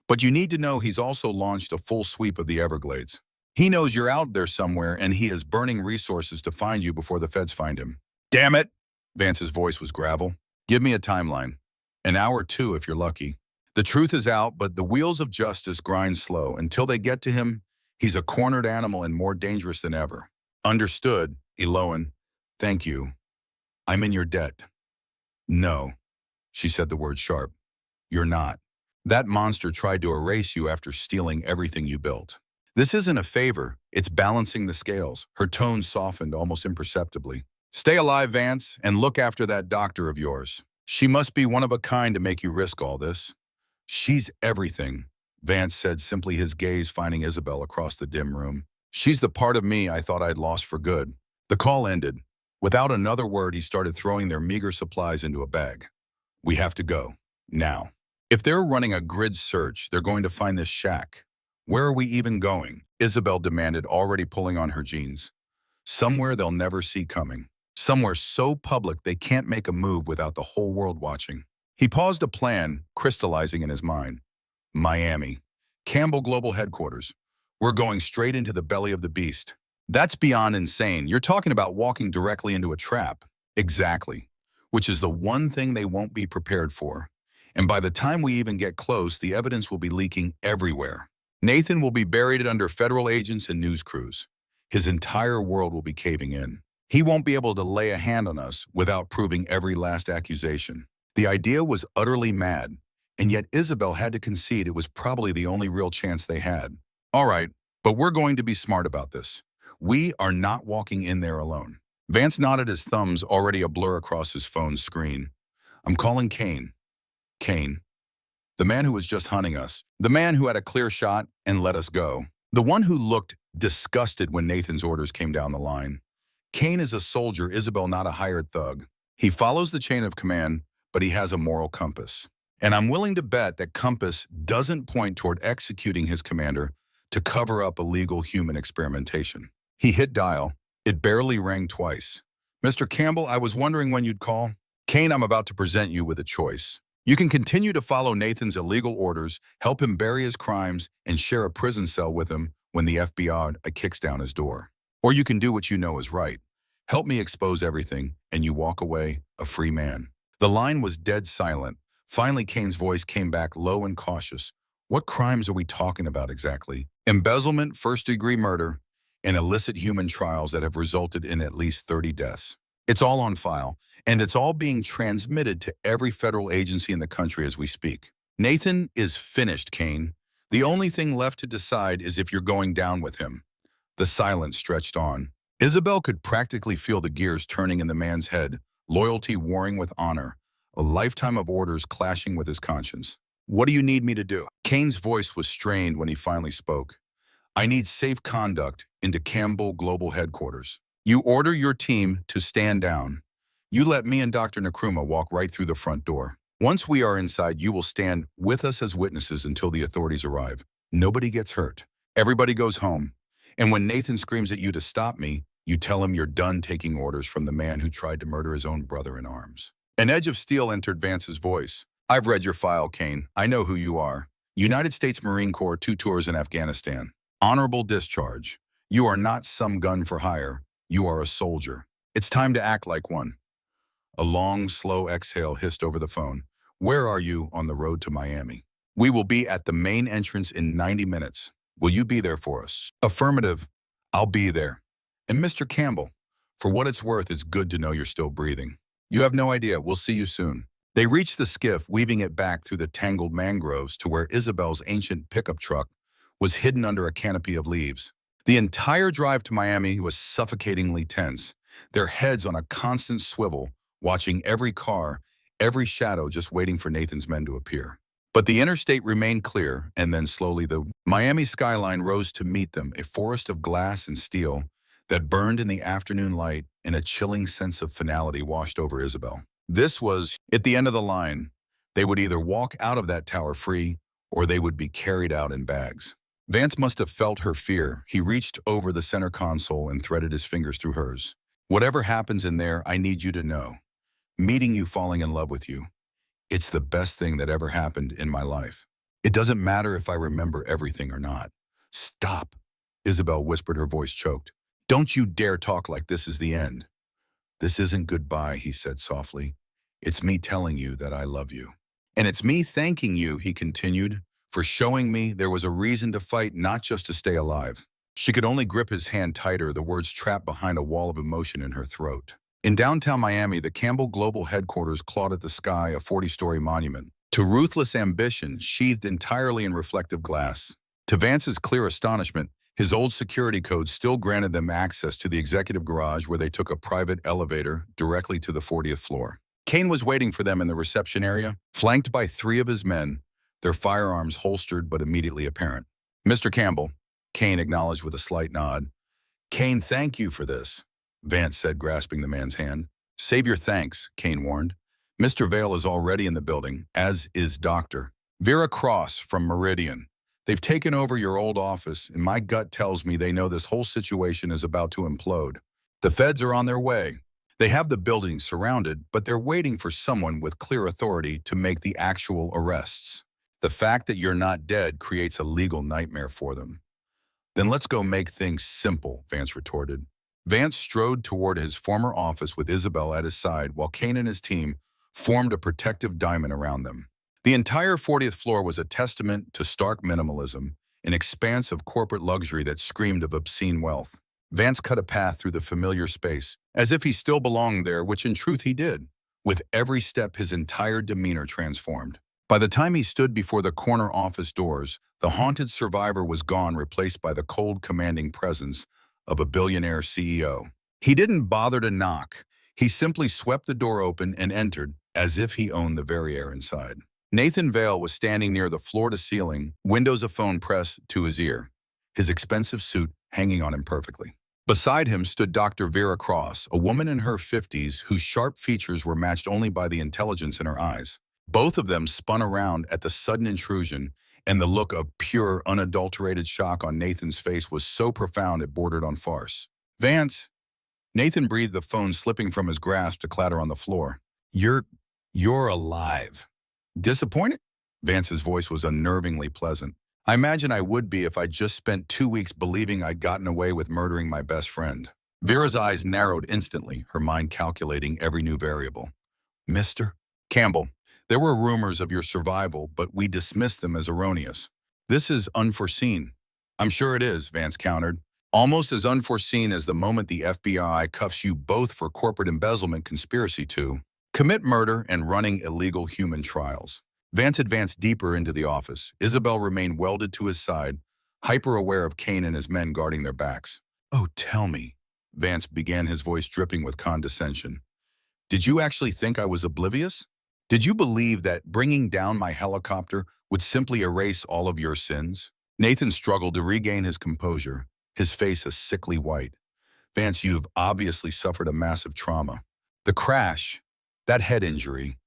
But you need to know he's also launched a full sweep of the Everglades. He knows you're out there somewhere, and he is burning resources to find you before the feds find him. Damn it! Vance's voice was gravel. Give me a timeline. An hour or two if you're lucky. The truth is out, but the wheels of justice grind slow. Until they get to him, he's a cornered animal and more dangerous than ever. Understood, Eloan. Thank you. I'm in your debt. No, she said the word sharp. You're not. That monster tried to erase you after stealing everything you built. This isn't a favor, it's balancing the scales. Her tone softened almost imperceptibly. Stay alive, Vance, and look after that doctor of yours. She must be one of a kind to make you risk all this. She's everything, Vance said, simply, his gaze finding Isabelle across the dim room. She's the part of me I thought I'd lost for good. The call ended. Without another word, he started throwing their meager supplies into a bag. We have to go. Now. If they're running a grid search, they're going to find this shack. Where are we even going? Isabelle demanded, already pulling on her jeans. Somewhere they'll never see coming. Somewhere so public they can't make a move without the whole world watching. He paused, a plan crystallizing in his mind. Miami. Campbell Global Headquarters. We're going straight into the belly of the beast. That's beyond insane. You're talking about walking directly into a trap. Exactly. Which is the one thing they won't be prepared for. And by the time we even get close, the evidence will be leaking everywhere. Nathan will be buried under federal agents and news crews. His entire world will be caving in. He won't be able to lay a hand on us without proving every last accusation. The idea was utterly mad, and yet Isabelle had to concede it was probably the only real chance they had. All right, but we're going to be smart about this. We are not walking in there alone. Vance nodded, his thumbs already a blur across his phone's screen. I'm calling Kane. Kane. The man who was just hunting us. The man who had a clear shot and let us go. The one who looked disgusted when Nathan's orders came down the line. Kane is a soldier, Isabelle, not a hired thug. He follows the chain of command, but he has a moral compass. And I'm willing to bet that compass doesn't point toward executing his commander to cover up illegal human experimentation. He hit dial. It barely rang twice. Mr. Campbell, I was wondering when you'd call. Kane, I'm about to present you with a choice. You can continue to follow Nathan's illegal orders, help him bury his crimes, and share a prison cell with him when the FBI kicks down his door. Or you can do what you know is right. Help me expose everything, and you walk away a free man. The line was dead silent. Finally, Kane's voice came back low and cautious. What crimes are we talking about exactly? Embezzlement, first-degree murder, and illicit human trials that have resulted in at least 30 deaths. It's all on file, and it's all being transmitted to every federal agency in the country as we speak. Nathan is finished, Kane. The only thing left to decide is if you're going down with him. The silence stretched on. Isabelle could practically feel the gears turning in the man's head, loyalty warring with honor, a lifetime of orders clashing with his conscience. What do you need me to do? Kane's voice was strained when he finally spoke. I need safe conduct into Campbell Global Headquarters. You order your team to stand down. You let me and Dr. Nkrumah walk right through the front door. Once we are inside, you will stand with us as witnesses until the authorities arrive. Nobody gets hurt. Everybody goes home. And when Nathan screams at you to stop me, you tell him you're done taking orders from the man who tried to murder his own brother in arms. An edge of steel entered Vance's voice. I've read your file, Kane. I know who you are. United States Marine Corps, 2 tours in Afghanistan. Honorable discharge. You are not some gun for hire. You are a soldier. It's time to act like one. A long, slow exhale hissed over the phone. Where are you on the road to Miami? We will be at the main entrance in 90 minutes. Will you be there for us? Affirmative. I'll be there. And Mr. Campbell, for what it's worth, it's good to know you're still breathing. You have no idea. We'll see you soon. They reached the skiff, weaving it back through the tangled mangroves to where Isabelle's ancient pickup truck was hidden under a canopy of leaves. The entire drive to Miami was suffocatingly tense, their heads on a constant swivel, watching every car, every shadow, just waiting for Nathan's men to appear. But the interstate remained clear, and then slowly the Miami skyline rose to meet them, a forest of glass and steel that burned in the afternoon light, and a chilling sense of finality washed over Isabelle. This was, at the end of the line, they would either walk out of that tower free, or they would be carried out in bags. Vance must have felt her fear. He reached over the center console and threaded his fingers through hers. Whatever happens in there, I need you to know. Meeting you, falling in love with you. It's the best thing that ever happened in my life. It doesn't matter if I remember everything or not. Stop, Isabelle whispered, her voice choked. Don't you dare talk like this is the end. This isn't goodbye, he said softly. It's me telling you that I love you. And it's me thanking you, he continued, for showing me there was a reason to fight, not just to stay alive. She could only grip his hand tighter, the words trapped behind a wall of emotion in her throat. In downtown Miami, the Campbell Global Headquarters clawed at the sky, a 40-story monument to ruthless ambition sheathed entirely in reflective glass. To Vance's clear astonishment, his old security code still granted them access to the executive garage, where they took a private elevator directly to the 40th floor. Kane was waiting for them in the reception area, flanked by 3 of his men, their firearms holstered but immediately apparent. Mr. Campbell, Kane acknowledged with a slight nod. Kane, thank you for this, Vance said, grasping the man's hand. Save your thanks, Kane warned. Mr. Vale is already in the building, as is Dr. Vera Cross from Meridian. They've taken over your old office, and my gut tells me they know this whole situation is about to implode. The feds are on their way. They have the building surrounded, but they're waiting for someone with clear authority to make the actual arrests. The fact that you're not dead creates a legal nightmare for them. Then let's go make things simple, Vance retorted. Vance strode toward his former office with Isabelle at his side, while Kane and his team formed a protective diamond around them. The entire 40th floor was a testament to stark minimalism, an expanse of corporate luxury that screamed of obscene wealth. Vance cut a path through the familiar space, as if he still belonged there, which in truth he did. With every step, his entire demeanor transformed. By the time he stood before the corner office doors, the haunted survivor was gone, replaced by the cold, commanding presence of a billionaire CEO. He didn't bother to knock. He simply swept the door open and entered, as if he owned the very air inside. Nathan Vale was standing near the floor-to-ceiling, windows of phone pressed to his ear, his expensive suit hanging on him perfectly. Beside him stood Dr. Vera Cross, a woman in her 50s whose sharp features were matched only by the intelligence in her eyes. Both of them spun around at the sudden intrusion, and the look of pure, unadulterated shock on Nathan's face was so profound it bordered on farce. Vance, Nathan breathed, the phone slipping from his grasp to clatter on the floor. You're alive. Disappointed? Vance's voice was unnervingly pleasant. I imagine I would be if I'd just spent 2 weeks believing I'd gotten away with murdering my best friend. Vera's eyes narrowed instantly, her mind calculating every new variable. Mr. Campbell, there were rumors of your survival, but we dismissed them as erroneous. This is unforeseen. I'm sure it is, Vance countered. Almost as unforeseen as the moment the FBI cuffs you both for corporate embezzlement conspiracy to commit murder and running illegal human trials. Vance advanced deeper into the office. Isabelle remained welded to his side, hyper-aware of Kane and his men guarding their backs. "Oh, tell me," Vance began, his voice dripping with condescension. "Did you actually think I was oblivious? Did you believe that bringing down my helicopter would simply erase all of your sins?" Nathan struggled to regain his composure, his face a sickly white. "Vance, you've obviously suffered a massive trauma. The crash, that head injury.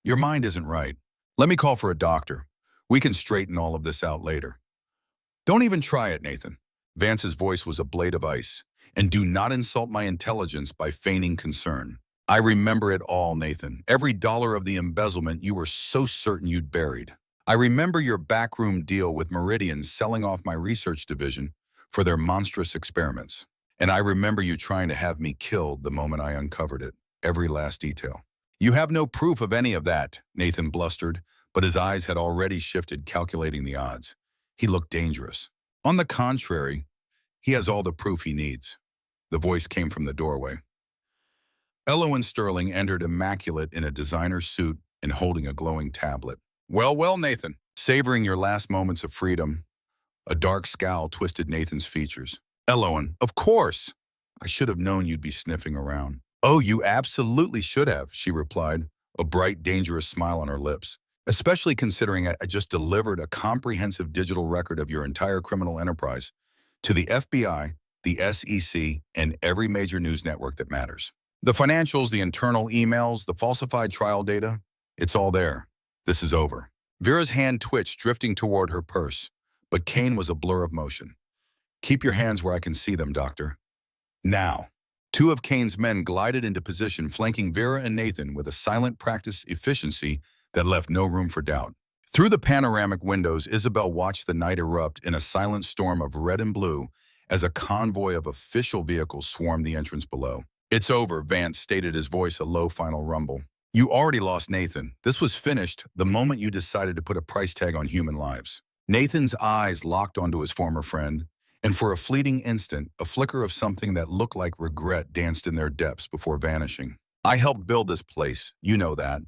Your mind isn't right. Let me call for a doctor. We can straighten all of this out later." "Don't even try it, Nathan." Vance's voice was a blade of ice. "And do not insult my intelligence by feigning concern. I remember it all, Nathan. Every dollar of the embezzlement you were so certain you'd buried. I remember your backroom deal with Meridian selling off my research division for their monstrous experiments. And I remember you trying to have me killed the moment I uncovered it. Every last detail." "You have no proof of any of that," Nathan blustered, but his eyes had already shifted, calculating the odds. He looked dangerous. "On the contrary, he has all the proof he needs." The voice came from the doorway. Elowen Sterling entered immaculate in a designer suit and holding a glowing tablet. "Well, well, Nathan, savoring your last moments of freedom." A dark scowl twisted Nathan's features. "Elowen, of course! I should have known you'd be sniffing around." "Oh, you absolutely should have," she replied, a bright, dangerous smile on her lips. "Especially considering I just delivered a comprehensive digital record of your entire criminal enterprise to the FBI, the SEC, and every major news network that matters. The financials, the internal emails, the falsified trial data, it's all there. This is over." Vera's hand twitched, drifting toward her purse, but Kane was a blur of motion. "Keep your hands where I can see them, Doctor." Now. Two of Kane's men glided into position, flanking Vera and Nathan with a silent practice efficiency that left no room for doubt. Through the panoramic windows, Isabelle watched the night erupt in a silent storm of red and blue as a convoy of official vehicles swarmed the entrance below. "It's over," Vance stated, his voice a low final rumble. "You already lost Nathan. This was finished the moment you decided to put a price tag on human lives." Nathan's eyes locked onto his former friend, and for a fleeting instant, a flicker of something that looked like regret danced in their depths before vanishing. "I helped build this place, you know that.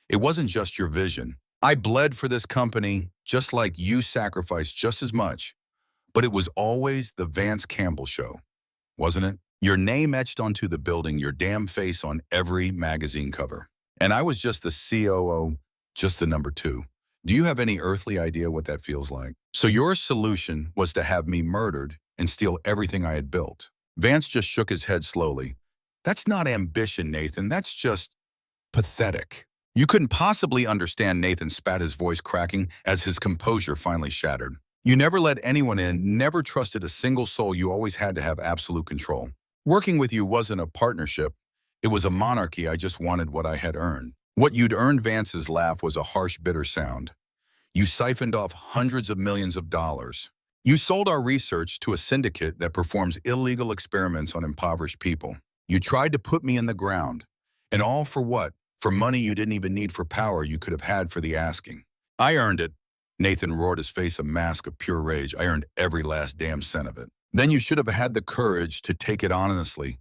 It wasn't just your vision. I bled for this company, just like you sacrificed just as much. But it was always the Vance Campbell show, wasn't it? Your name etched onto the building, your damn face on every magazine cover. And I was just the COO, just the number two. Do you have any earthly idea what that feels like? So your solution was to have me murdered and steal everything I had built." Vance just shook his head slowly. "That's not ambition, Nathan. That's just pathetic." "You couldn't possibly understand," Nathan spat, his voice cracking as his composure finally shattered. "You never let anyone in, never trusted a single soul. You always had to have absolute control. Working with you wasn't a partnership. It was a monarchy. I just wanted what I had earned." What you'd earned, Vance's laugh was a harsh, bitter sound. "You siphoned off hundreds of millions of dollars. You sold our research to a syndicate that performs illegal experiments on impoverished people. You tried to put me in the ground. And all for what? For money you didn't even need for power you could have had for the asking." "I earned it." Nathan roared, his face a mask of pure rage. "I earned every last damn cent of it." "Then you should have had the courage to take it honestly."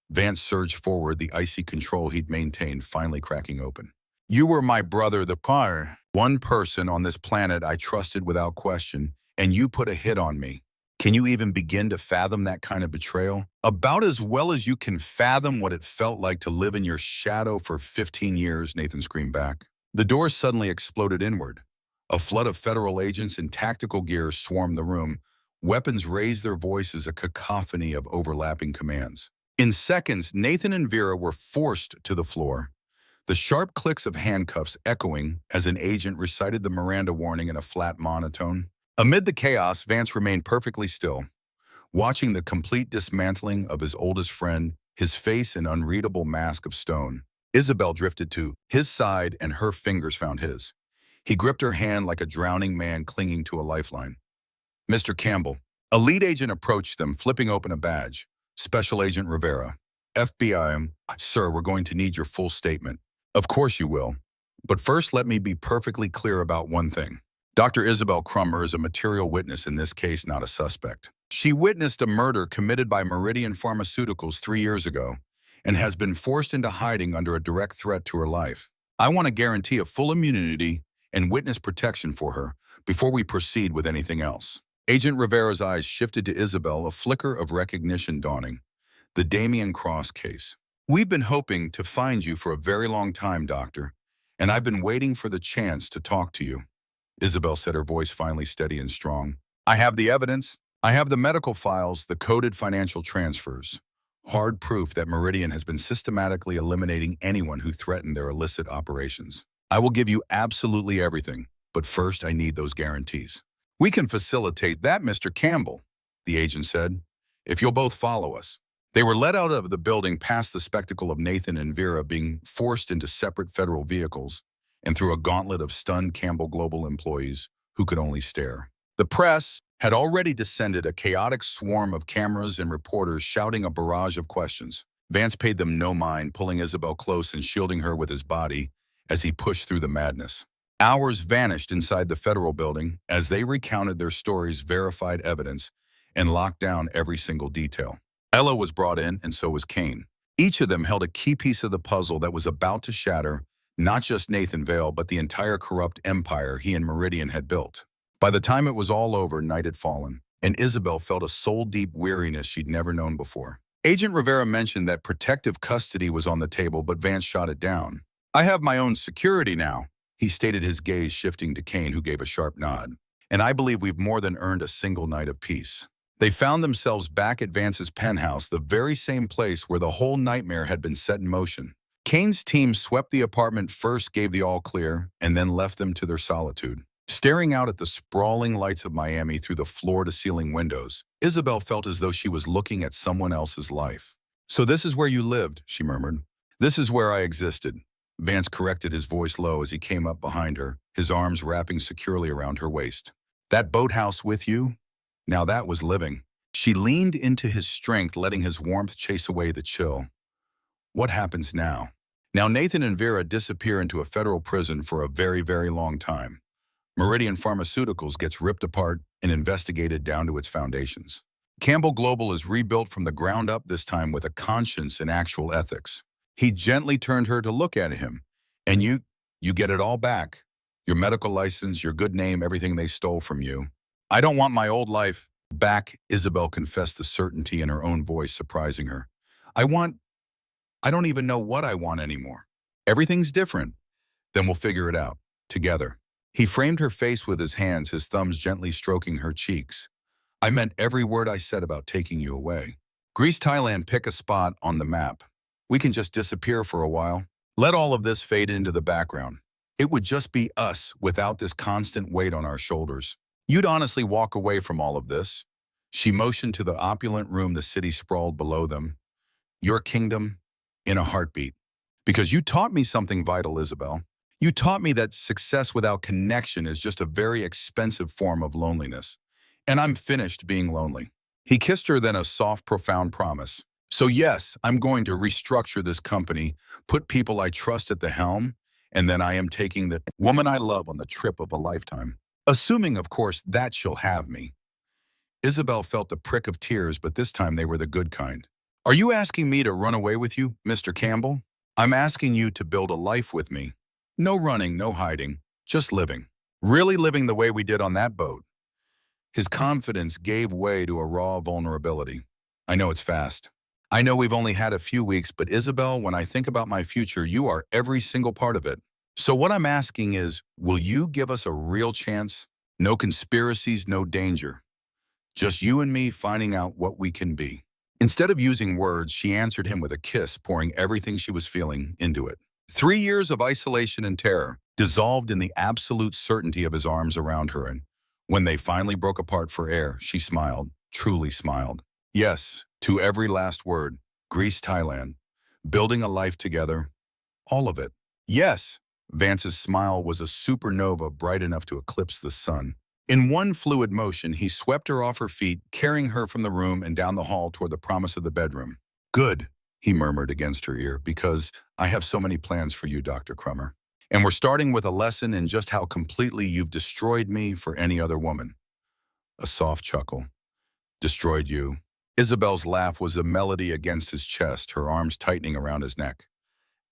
Vance surged forward, the icy control he'd maintained finally cracking open. "You were my brother, the par. One person on this planet I trusted without question, and you put a hit on me. Can you even begin to fathom that kind of betrayal? About as well as you can fathom what it felt like to live in your shadow for 15 years, Nathan screamed back. The door suddenly exploded inward. A flood of federal agents in tactical gear swarmed the room. Weapons raised their voices, a cacophony of overlapping commands. In seconds, Nathan and Vera were forced to the floor, the sharp clicks of handcuffs echoing as an agent recited the Miranda warning in a flat monotone. Amid the chaos, Vance remained perfectly still, watching the complete dismantling of his oldest friend, his face an unreadable mask of stone. Isabelle drifted to his side and her fingers found his. He gripped her hand like a drowning man clinging to a lifeline. "Mr. Campbell." A lead agent approached them, flipping open a badge. "Special Agent Rivera. FBI. Sir, we're going to need your full statement." "Of course you will. But first let me be perfectly clear about one thing. Dr. Isabelle Crummer is a material witness in this case, not a suspect. She witnessed a murder committed by Meridian Pharmaceuticals 3 years ago and has been forced into hiding under a direct threat to her life. I want to guarantee a full immunity and witness protection for her before we proceed with anything else. Agent Rivera's eyes shifted to Isabelle, a flicker of recognition dawning. The Damian Cross case. We've been hoping to find you for a very long time, Doctor, and I've been waiting for the chance to talk to you. Isabelle said, her voice finally steady and strong. I have the evidence. I have the medical files, the coded financial transfers. Hard proof that Meridian has been systematically eliminating anyone who threatened their illicit operations. I will give you absolutely everything, but first I need those guarantees. We can facilitate that, Mr. Campbell, the agent said, if you'll both follow us. They were led out of the building past the spectacle of Nathan and Vera being forced into separate federal vehicles and through a gauntlet of stunned Campbell Global employees who could only stare. The press had already descended, a chaotic swarm of cameras and reporters shouting a barrage of questions. Vance paid them no mind, pulling Isabelle close and shielding her with his body as he pushed through the madness. Hours vanished inside the federal building as they recounted their stories, verified evidence, and locked down every single detail. Ella was brought in, and so was Kane. Each of them held a key piece of the puzzle that was about to shatter not just Nathan Vale, but the entire corrupt empire he and Meridian had built. By the time it was all over, night had fallen, and Isabelle felt a soul-deep weariness she'd never known before. Agent Rivera mentioned that protective custody was on the table, but Vance shot it down. I have my own security now, he stated, his gaze shifting to Kane, who gave a sharp nod. And I believe we've more than earned a single night of peace. They found themselves back at Vance's penthouse, the very same place where the whole nightmare had been set in motion. Kane's team swept the apartment first, gave the all-clear, and then left them to their solitude. Staring out at the sprawling lights of Miami through the floor-to-ceiling windows, Isabelle felt as though she was looking at someone else's life. So this is where you lived, she murmured. This is where I existed. Vance corrected, his voice low as he came up behind her, his arms wrapping securely around her waist. That boathouse with you? Now that was living. She leaned into his strength, letting his warmth chase away the chill. What happens now? Now Nathan and Vera disappear into a federal prison for a very, very long time. Meridian Pharmaceuticals gets ripped apart and investigated down to its foundations. Campbell Global is rebuilt from the ground up, this time with a conscience and actual ethics. He gently turned her to look at him. And you get it all back. Your medical license, your good name, everything they stole from you. I don't want my old life back, Isabelle confessed, the certainty in her own voice surprising her. I don't even know what I want anymore. Everything's different. Then we'll figure it out, together. He framed her face with his hands, his thumbs gently stroking her cheeks. I meant every word I said about taking you away. Greece, Thailand, pick a spot on the map. We can just disappear for a while. Let all of this fade into the background. It would just be us without this constant weight on our shoulders. You'd honestly walk away from all of this. She motioned to the opulent room the city sprawled below them. Your kingdom in a heartbeat. Because you taught me something vital, Isabelle. You taught me that success without connection is just a very expensive form of loneliness. And I'm finished being lonely. He kissed her, then a soft, profound promise. So yes, I'm going to restructure this company, put people I trust at the helm, and then I am taking the woman I love on the trip of a lifetime. Assuming, of course, that she'll have me. Isabelle felt the prick of tears, but this time they were the good kind. Are you asking me to run away with you, Mr. Campbell? I'm asking you to build a life with me. No running, no hiding, just living. Really living the way we did on that boat. His confidence gave way to a raw vulnerability. I know it's fast. I know we've only had a few weeks, but Isabelle, when I think about my future, you are every single part of it. So what I'm asking is, will you give us a real chance? No conspiracies, no danger. Just you and me finding out what we can be. Instead of using words, she answered him with a kiss, pouring everything she was feeling into it. 3 years of isolation and terror dissolved in the absolute certainty of his arms around her, and when they finally broke apart for air, she smiled, truly smiled. Yes, to every last word. Greece, Thailand. Building a life together. All of it. Yes. Vance's smile was a supernova bright enough to eclipse the sun. In one fluid motion, he swept her off her feet, carrying her from the room and down the hall toward the promise of the bedroom. Good, he murmured against her ear, because I have so many plans for you, Dr. Crummer. And we're starting with a lesson in just how completely you've destroyed me for any other woman. A soft chuckle. Destroyed you. Isabel's laugh was a melody against his chest, her arms tightening around his neck.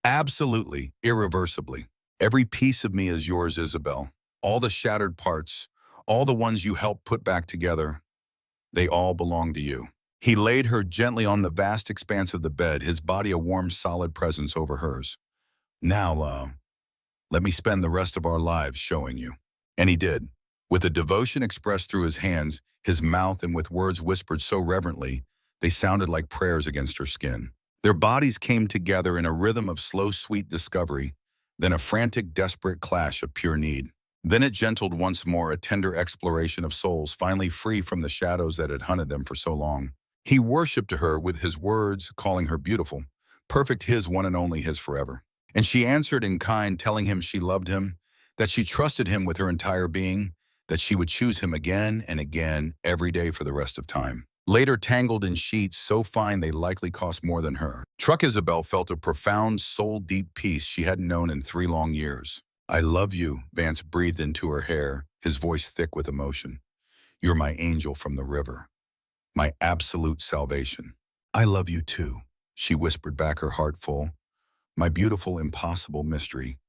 Absolutely, irreversibly. Every piece of me is yours, Isabelle. All the shattered parts, all the ones you helped put back together, they all belong to you. He laid her gently on the vast expanse of the bed, his body a warm, solid presence over hers. Now, let me spend the rest of our lives showing you. And he did. With a devotion expressed through his hands, his mouth, and with words whispered so reverently, they sounded like prayers against her skin. Their bodies came together in a rhythm of slow, sweet discovery, then a frantic, desperate clash of pure need. Then it gentled once more, a tender exploration of souls finally free from the shadows that had hunted them for so long. He worshipped her with his words, calling her beautiful, perfect, his one and only, his forever. And she answered in kind, telling him she loved him, that she trusted him with her entire being, that she would choose him again and again every day for the rest of time. Later tangled in sheets so fine they likely cost more than her. Truck Isabelle felt a profound, soul-deep peace she hadn't known in 3 long years. I love you, Vance breathed into her hair, his voice thick with emotion. You're my angel from the river, my absolute salvation. I love you too, she whispered back, her heart full. My beautiful, impossible mystery.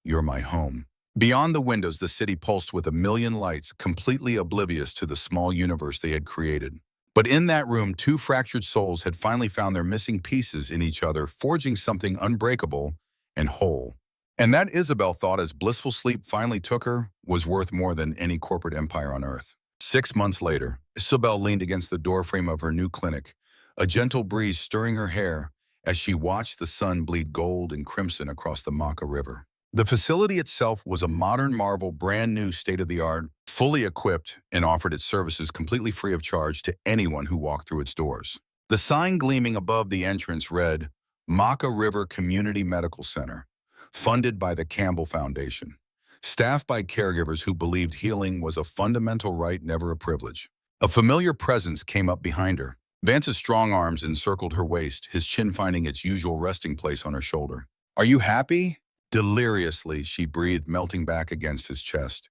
You're my home. Beyond the windows, the city pulsed with a million lights, completely oblivious to the small universe they had created. But in that room, 2 fractured souls had finally found their missing pieces in each other, forging something unbreakable and whole. And that, Isabelle thought as blissful sleep finally took her, was worth more than any corporate empire on earth. 6 months later, Isabelle leaned against the doorframe of her new clinic, a gentle breeze stirring her hair as she watched the sun bleed gold and crimson across the Maka River. The facility itself was a modern marvel, brand new, state-of-the-art, fully equipped, and offered its services completely free of charge to anyone who walked through its doors. The sign gleaming above the entrance read, Maka River Community Medical Center, funded by the Campbell Foundation, staffed by caregivers who believed healing was a fundamental right, never a privilege. A familiar presence came up behind her. Vance's strong arms encircled her waist, his chin finding its usual resting place on her shoulder. Are you happy? Deliriously, she breathed, melting back against his chest.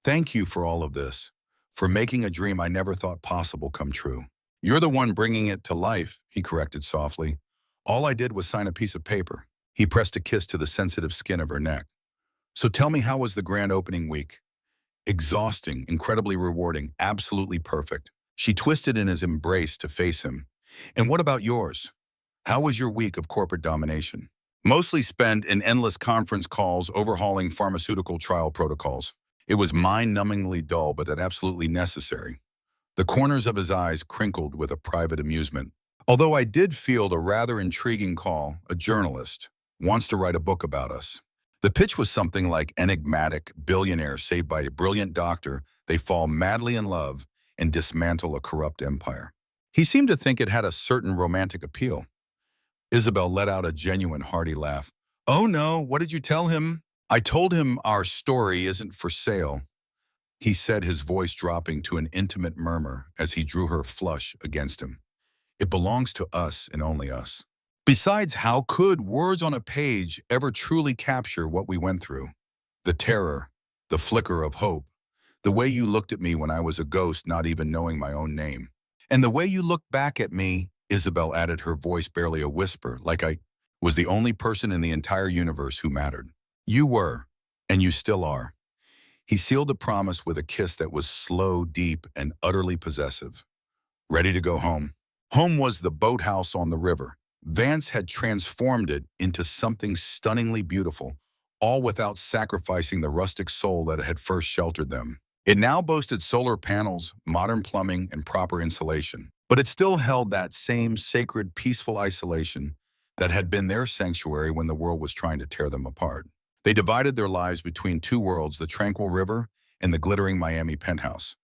Thank you for all of this, for making a dream I never thought possible come true. You're the one bringing it to life, he corrected softly. All I did was sign a piece of paper. He pressed a kiss to the sensitive skin of her neck. So tell me, how was the grand opening week? Exhausting, incredibly rewarding, absolutely perfect. She twisted in his embrace to face him. And what about yours? How was your week of corporate domination? Mostly spent in endless conference calls overhauling pharmaceutical trial protocols. It was mind-numbingly dull, but absolutely necessary. The corners of his eyes crinkled with a private amusement. Although I did field a rather intriguing call, a journalist wants to write a book about us. The pitch was something like enigmatic billionaire saved by a brilliant doctor. They fall madly in love and dismantle a corrupt empire. He seemed to think it had a certain romantic appeal. Isabelle let out a genuine hearty laugh. Oh no, what did you tell him? I told him our story isn't for sale, he said, his voice dropping to an intimate murmur as he drew her flush against him. It belongs to us and only us. Besides, how could words on a page ever truly capture what we went through? The terror, the flicker of hope, the way you looked at me when I was a ghost, not even knowing my own name. And the way you looked back at me, Isabelle added, her voice barely a whisper, like I was the only person in the entire universe who mattered. You were, and you still are. He sealed the promise with a kiss that was slow, deep, and utterly possessive. Ready to go home. Home was the boathouse on the river. Vance had transformed it into something stunningly beautiful, all without sacrificing the rustic soul that had first sheltered them. It now boasted solar panels, modern plumbing, and proper insulation. But it still held that same sacred, peaceful isolation that had been their sanctuary when the world was trying to tear them apart. They divided their lives between 2 worlds, the tranquil river and the glittering Miami penthouse,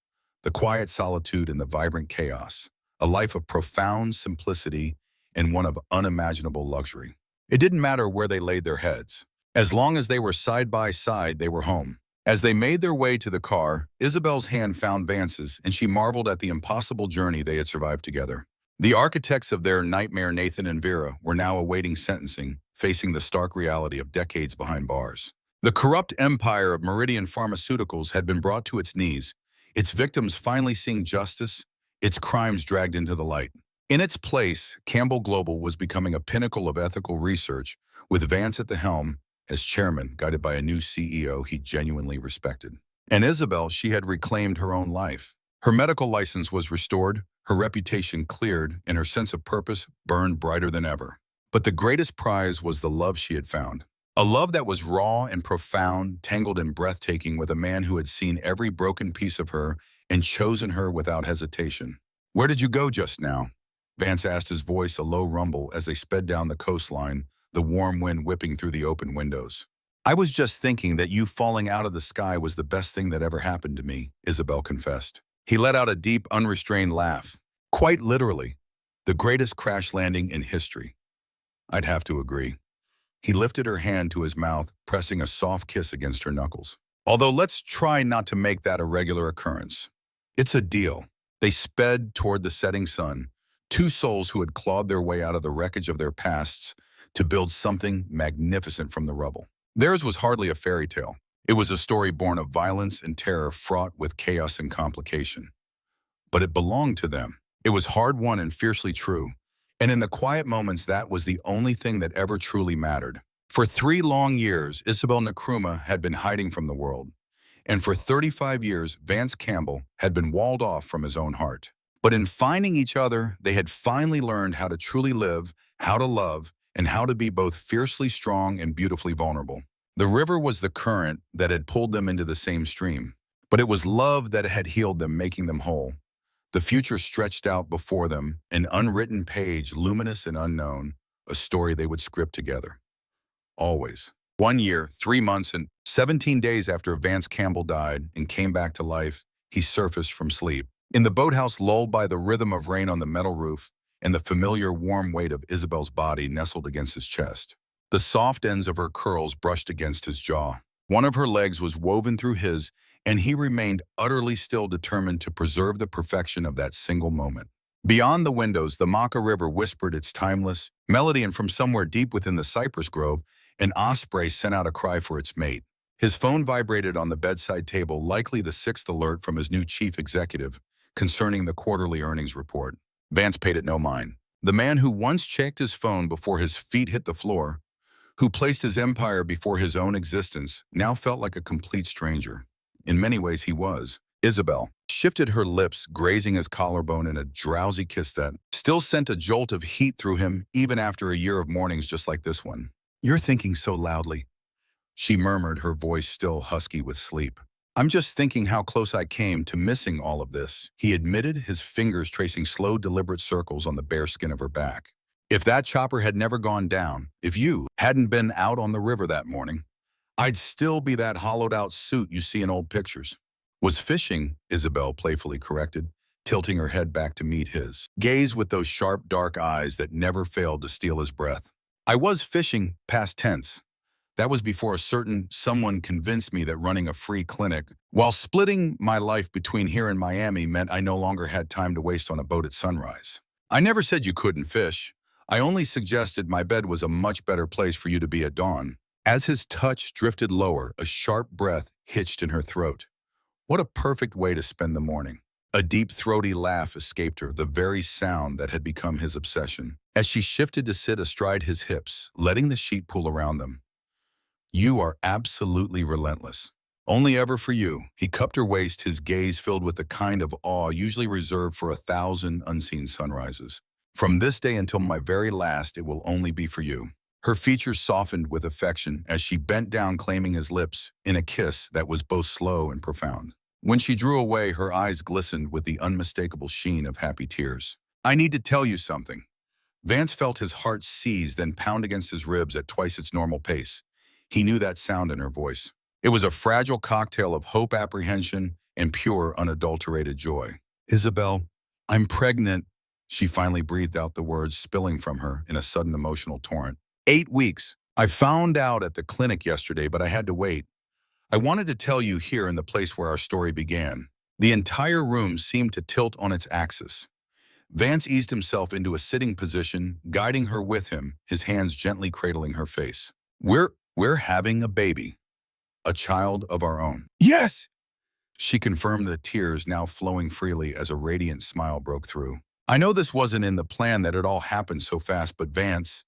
the quiet solitude and the vibrant chaos, a life of profound simplicity and one of unimaginable luxury. It didn't matter where they laid their heads. As long as they were side by side, they were home. As they made their way to the car, Isabelle's hand found Vance's, and she marveled at the impossible journey they had survived together. The architects of their nightmare, Nathan and Vera, were now awaiting sentencing, facing the stark reality of decades behind bars. The corrupt empire of Meridian Pharmaceuticals had been brought to its knees, its victims finally seeing justice its crimes dragged into the light. In its place, Campbell Global was becoming a pinnacle of ethical research, with Vance at the helm as chairman, guided by a new CEO he genuinely respected. And Isabelle, she had reclaimed her own life. Her medical license was restored, her reputation cleared, and her sense of purpose burned brighter than ever. But the greatest prize was the love she had found. A love that was raw and profound, tangled and breathtaking, with a man who had seen every broken piece of her and chosen her without hesitation. "Where did you go just now?" Vance asked, his voice a low rumble as they sped down the coastline, the warm wind whipping through the open windows. "I was just thinking that you falling out of the sky was the best thing that ever happened to me," Isabelle confessed. He let out a deep, unrestrained laugh. "Quite literally, the greatest crash landing in history." "I'd have to agree." He lifted her hand to his mouth, pressing a soft kiss against her knuckles. "Although let's try not to make that a regular occurrence. It's a deal." They sped toward the setting sun, two souls who had clawed their way out of the wreckage of their pasts to build something magnificent from the rubble. Theirs was hardly a fairy tale. It was a story born of violence and terror, fraught with chaos and complication. But it belonged to them. It was hard-won and fiercely true. And in the quiet moments, that was the only thing that ever truly mattered. For 3 long years, Isabelle Nkrumah had been hiding from the world. And for 35 years, Vance Campbell had been walled off from his own heart. But in finding each other, they had finally learned how to truly live, how to love, and how to be both fiercely strong and beautifully vulnerable. The river was the current that had pulled them into the same stream. But it was love that had healed them, making them whole. The future stretched out before them, an unwritten page, luminous and unknown, a story they would script together. Always. 1 year, 3 months, and 17 days after Vance Campbell died and came back to life, he surfaced from sleep. In the boathouse, lulled by the rhythm of rain on the metal roof and the familiar warm weight of Isabelle's body nestled against his chest. The soft ends of her curls brushed against his jaw. One of her legs was woven through his, and he remained utterly still, determined to preserve the perfection of that single moment. Beyond the windows, the Maka River whispered its timeless melody, and from somewhere deep within the cypress grove, an osprey sent out a cry for its mate. His phone vibrated on the bedside table, likely the 6th alert from his new chief executive concerning the quarterly earnings report. Vance paid it no mind. The man who once checked his phone before his feet hit the floor, who placed his empire before his own existence, now felt like a complete stranger. In many ways, he was. Isabelle shifted her lips, grazing his collarbone in a drowsy kiss that still sent a jolt of heat through him even after a year of mornings just like this one. "You're thinking so loudly," she murmured, her voice still husky with sleep. "I'm just thinking how close I came to missing all of this," he admitted, his fingers tracing slow, deliberate circles on the bare skin of her back. "If that chopper had never gone down, if you hadn't been out on the river that morning, I'd still be that hollowed-out suit you see in old pictures." "Was fishing," Isabelle playfully corrected, tilting her head back to meet his gaze with those sharp, dark eyes that never failed to steal his breath. "I was fishing, past tense. That was before a certain someone convinced me that running a free clinic while splitting my life between here and Miami meant I no longer had time to waste on a boat at sunrise. I never said you couldn't fish. I only suggested my bed was a much better place for you to be at dawn." As his touch drifted lower, a sharp breath hitched in her throat. What a perfect way to spend the morning. A deep, throaty laugh escaped her, the very sound that had become his obsession. As she shifted to sit astride his hips, letting the sheet pull around them. "You are absolutely relentless. Only ever for you." He cupped her waist, his gaze filled with the kind of awe usually reserved for 1,000 unseen sunrises. "From this day until my very last, it will only be for you." Her features softened with affection as she bent down, claiming his lips in a kiss that was both slow and profound. When she drew away, her eyes glistened with the unmistakable sheen of happy tears. "I need to tell you something." Vance felt his heart seize, then pound against his ribs at twice its normal pace. He knew that sound in her voice. It was a fragile cocktail of hope, apprehension, and pure, unadulterated joy. "Isabelle, I'm pregnant." She finally breathed out the words, spilling from her in a sudden emotional torrent. 8 weeks. "I found out at the clinic yesterday, but I had to wait. I wanted to tell you here in the place where our story began." The entire room seemed to tilt on its axis. Vance eased himself into a sitting position, guiding her with him, his hands gently cradling her face. We're having a baby. A child of our own." "Yes!" She confirmed, the tears now flowing freely as a radiant smile broke through. I know this wasn't in the plan that it all happened so fast, but Vance,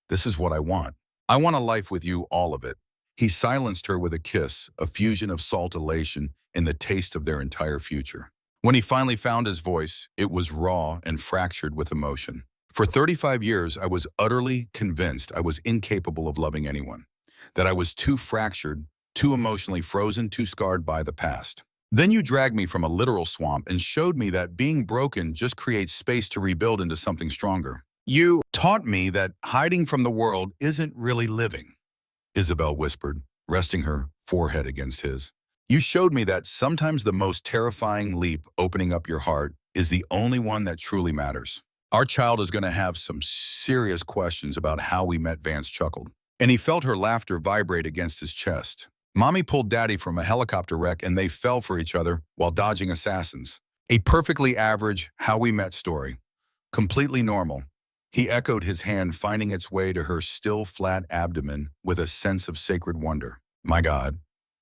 this is what I want. I want a life with you, all of it. He silenced her with a kiss, a fusion of salt elation and the taste of their entire future. When he finally found his voice, it was raw and fractured with emotion. For 35 years, I was utterly convinced I was incapable of loving anyone, that I was too fractured, too emotionally frozen, too scarred by the past. Then you dragged me from a literal swamp and showed me that being broken just creates space to rebuild into something stronger. You taught me that hiding from the world isn't really living, Isabelle whispered, resting her forehead against his. You showed me that sometimes the most terrifying leap, opening up your heart, is the only one that truly matters. Our child is going to have some serious questions about how we met, Vance chuckled. And he felt her laughter vibrate against his chest. Mommy pulled Daddy from a helicopter wreck and they fell for each other while dodging assassins. A perfectly average how we met story. Completely normal. He echoed, his hand finding its way to her still flat abdomen with a sense of sacred wonder. My God,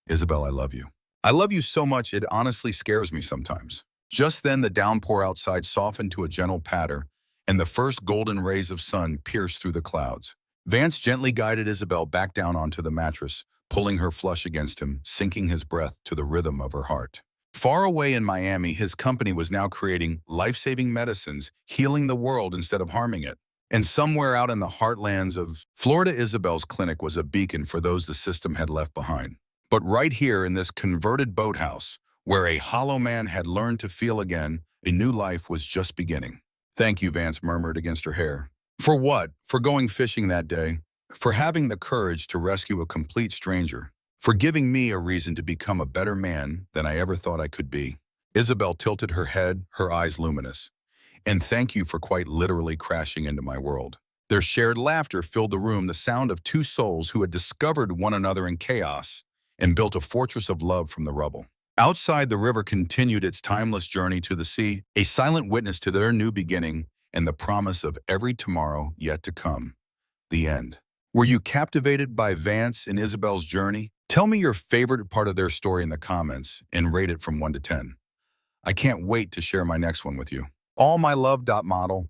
Isabelle, I love you. I love you so much it honestly scares me sometimes. Just then the downpour outside softened to a gentle patter and the first golden rays of sun pierced through the clouds. Vance gently guided Isabelle back down onto the mattress, pulling her flush against him, sinking his breath to the rhythm of her heart. Far away in Miami, his company was now creating life-saving medicines, healing the world instead of harming it. And somewhere out in the heartlands of Florida, Isabelle's clinic was a beacon for those the system had left behind. But right here in this converted boathouse, where a hollow man had learned to feel again, a new life was just beginning. Thank you, Vance murmured against her hair. For what? For going fishing that day. For having the courage to rescue a complete stranger. For giving me a reason to become a better man than I ever thought I could be. Isabelle tilted her head, her eyes luminous. And thank you for quite literally crashing into my world. Their shared laughter filled the room, the sound of two souls who had discovered one another in chaos and built a fortress of love from the rubble. Outside, the river continued its timeless journey to the sea, a silent witness to their new beginning and the promise of every tomorrow yet to come. The end. Were you captivated by Vance and Isabelle's journey? Tell me your favorite part of their story in the comments and rate it from 1 to 10. I can't wait to share my next one with you. All my love. Model.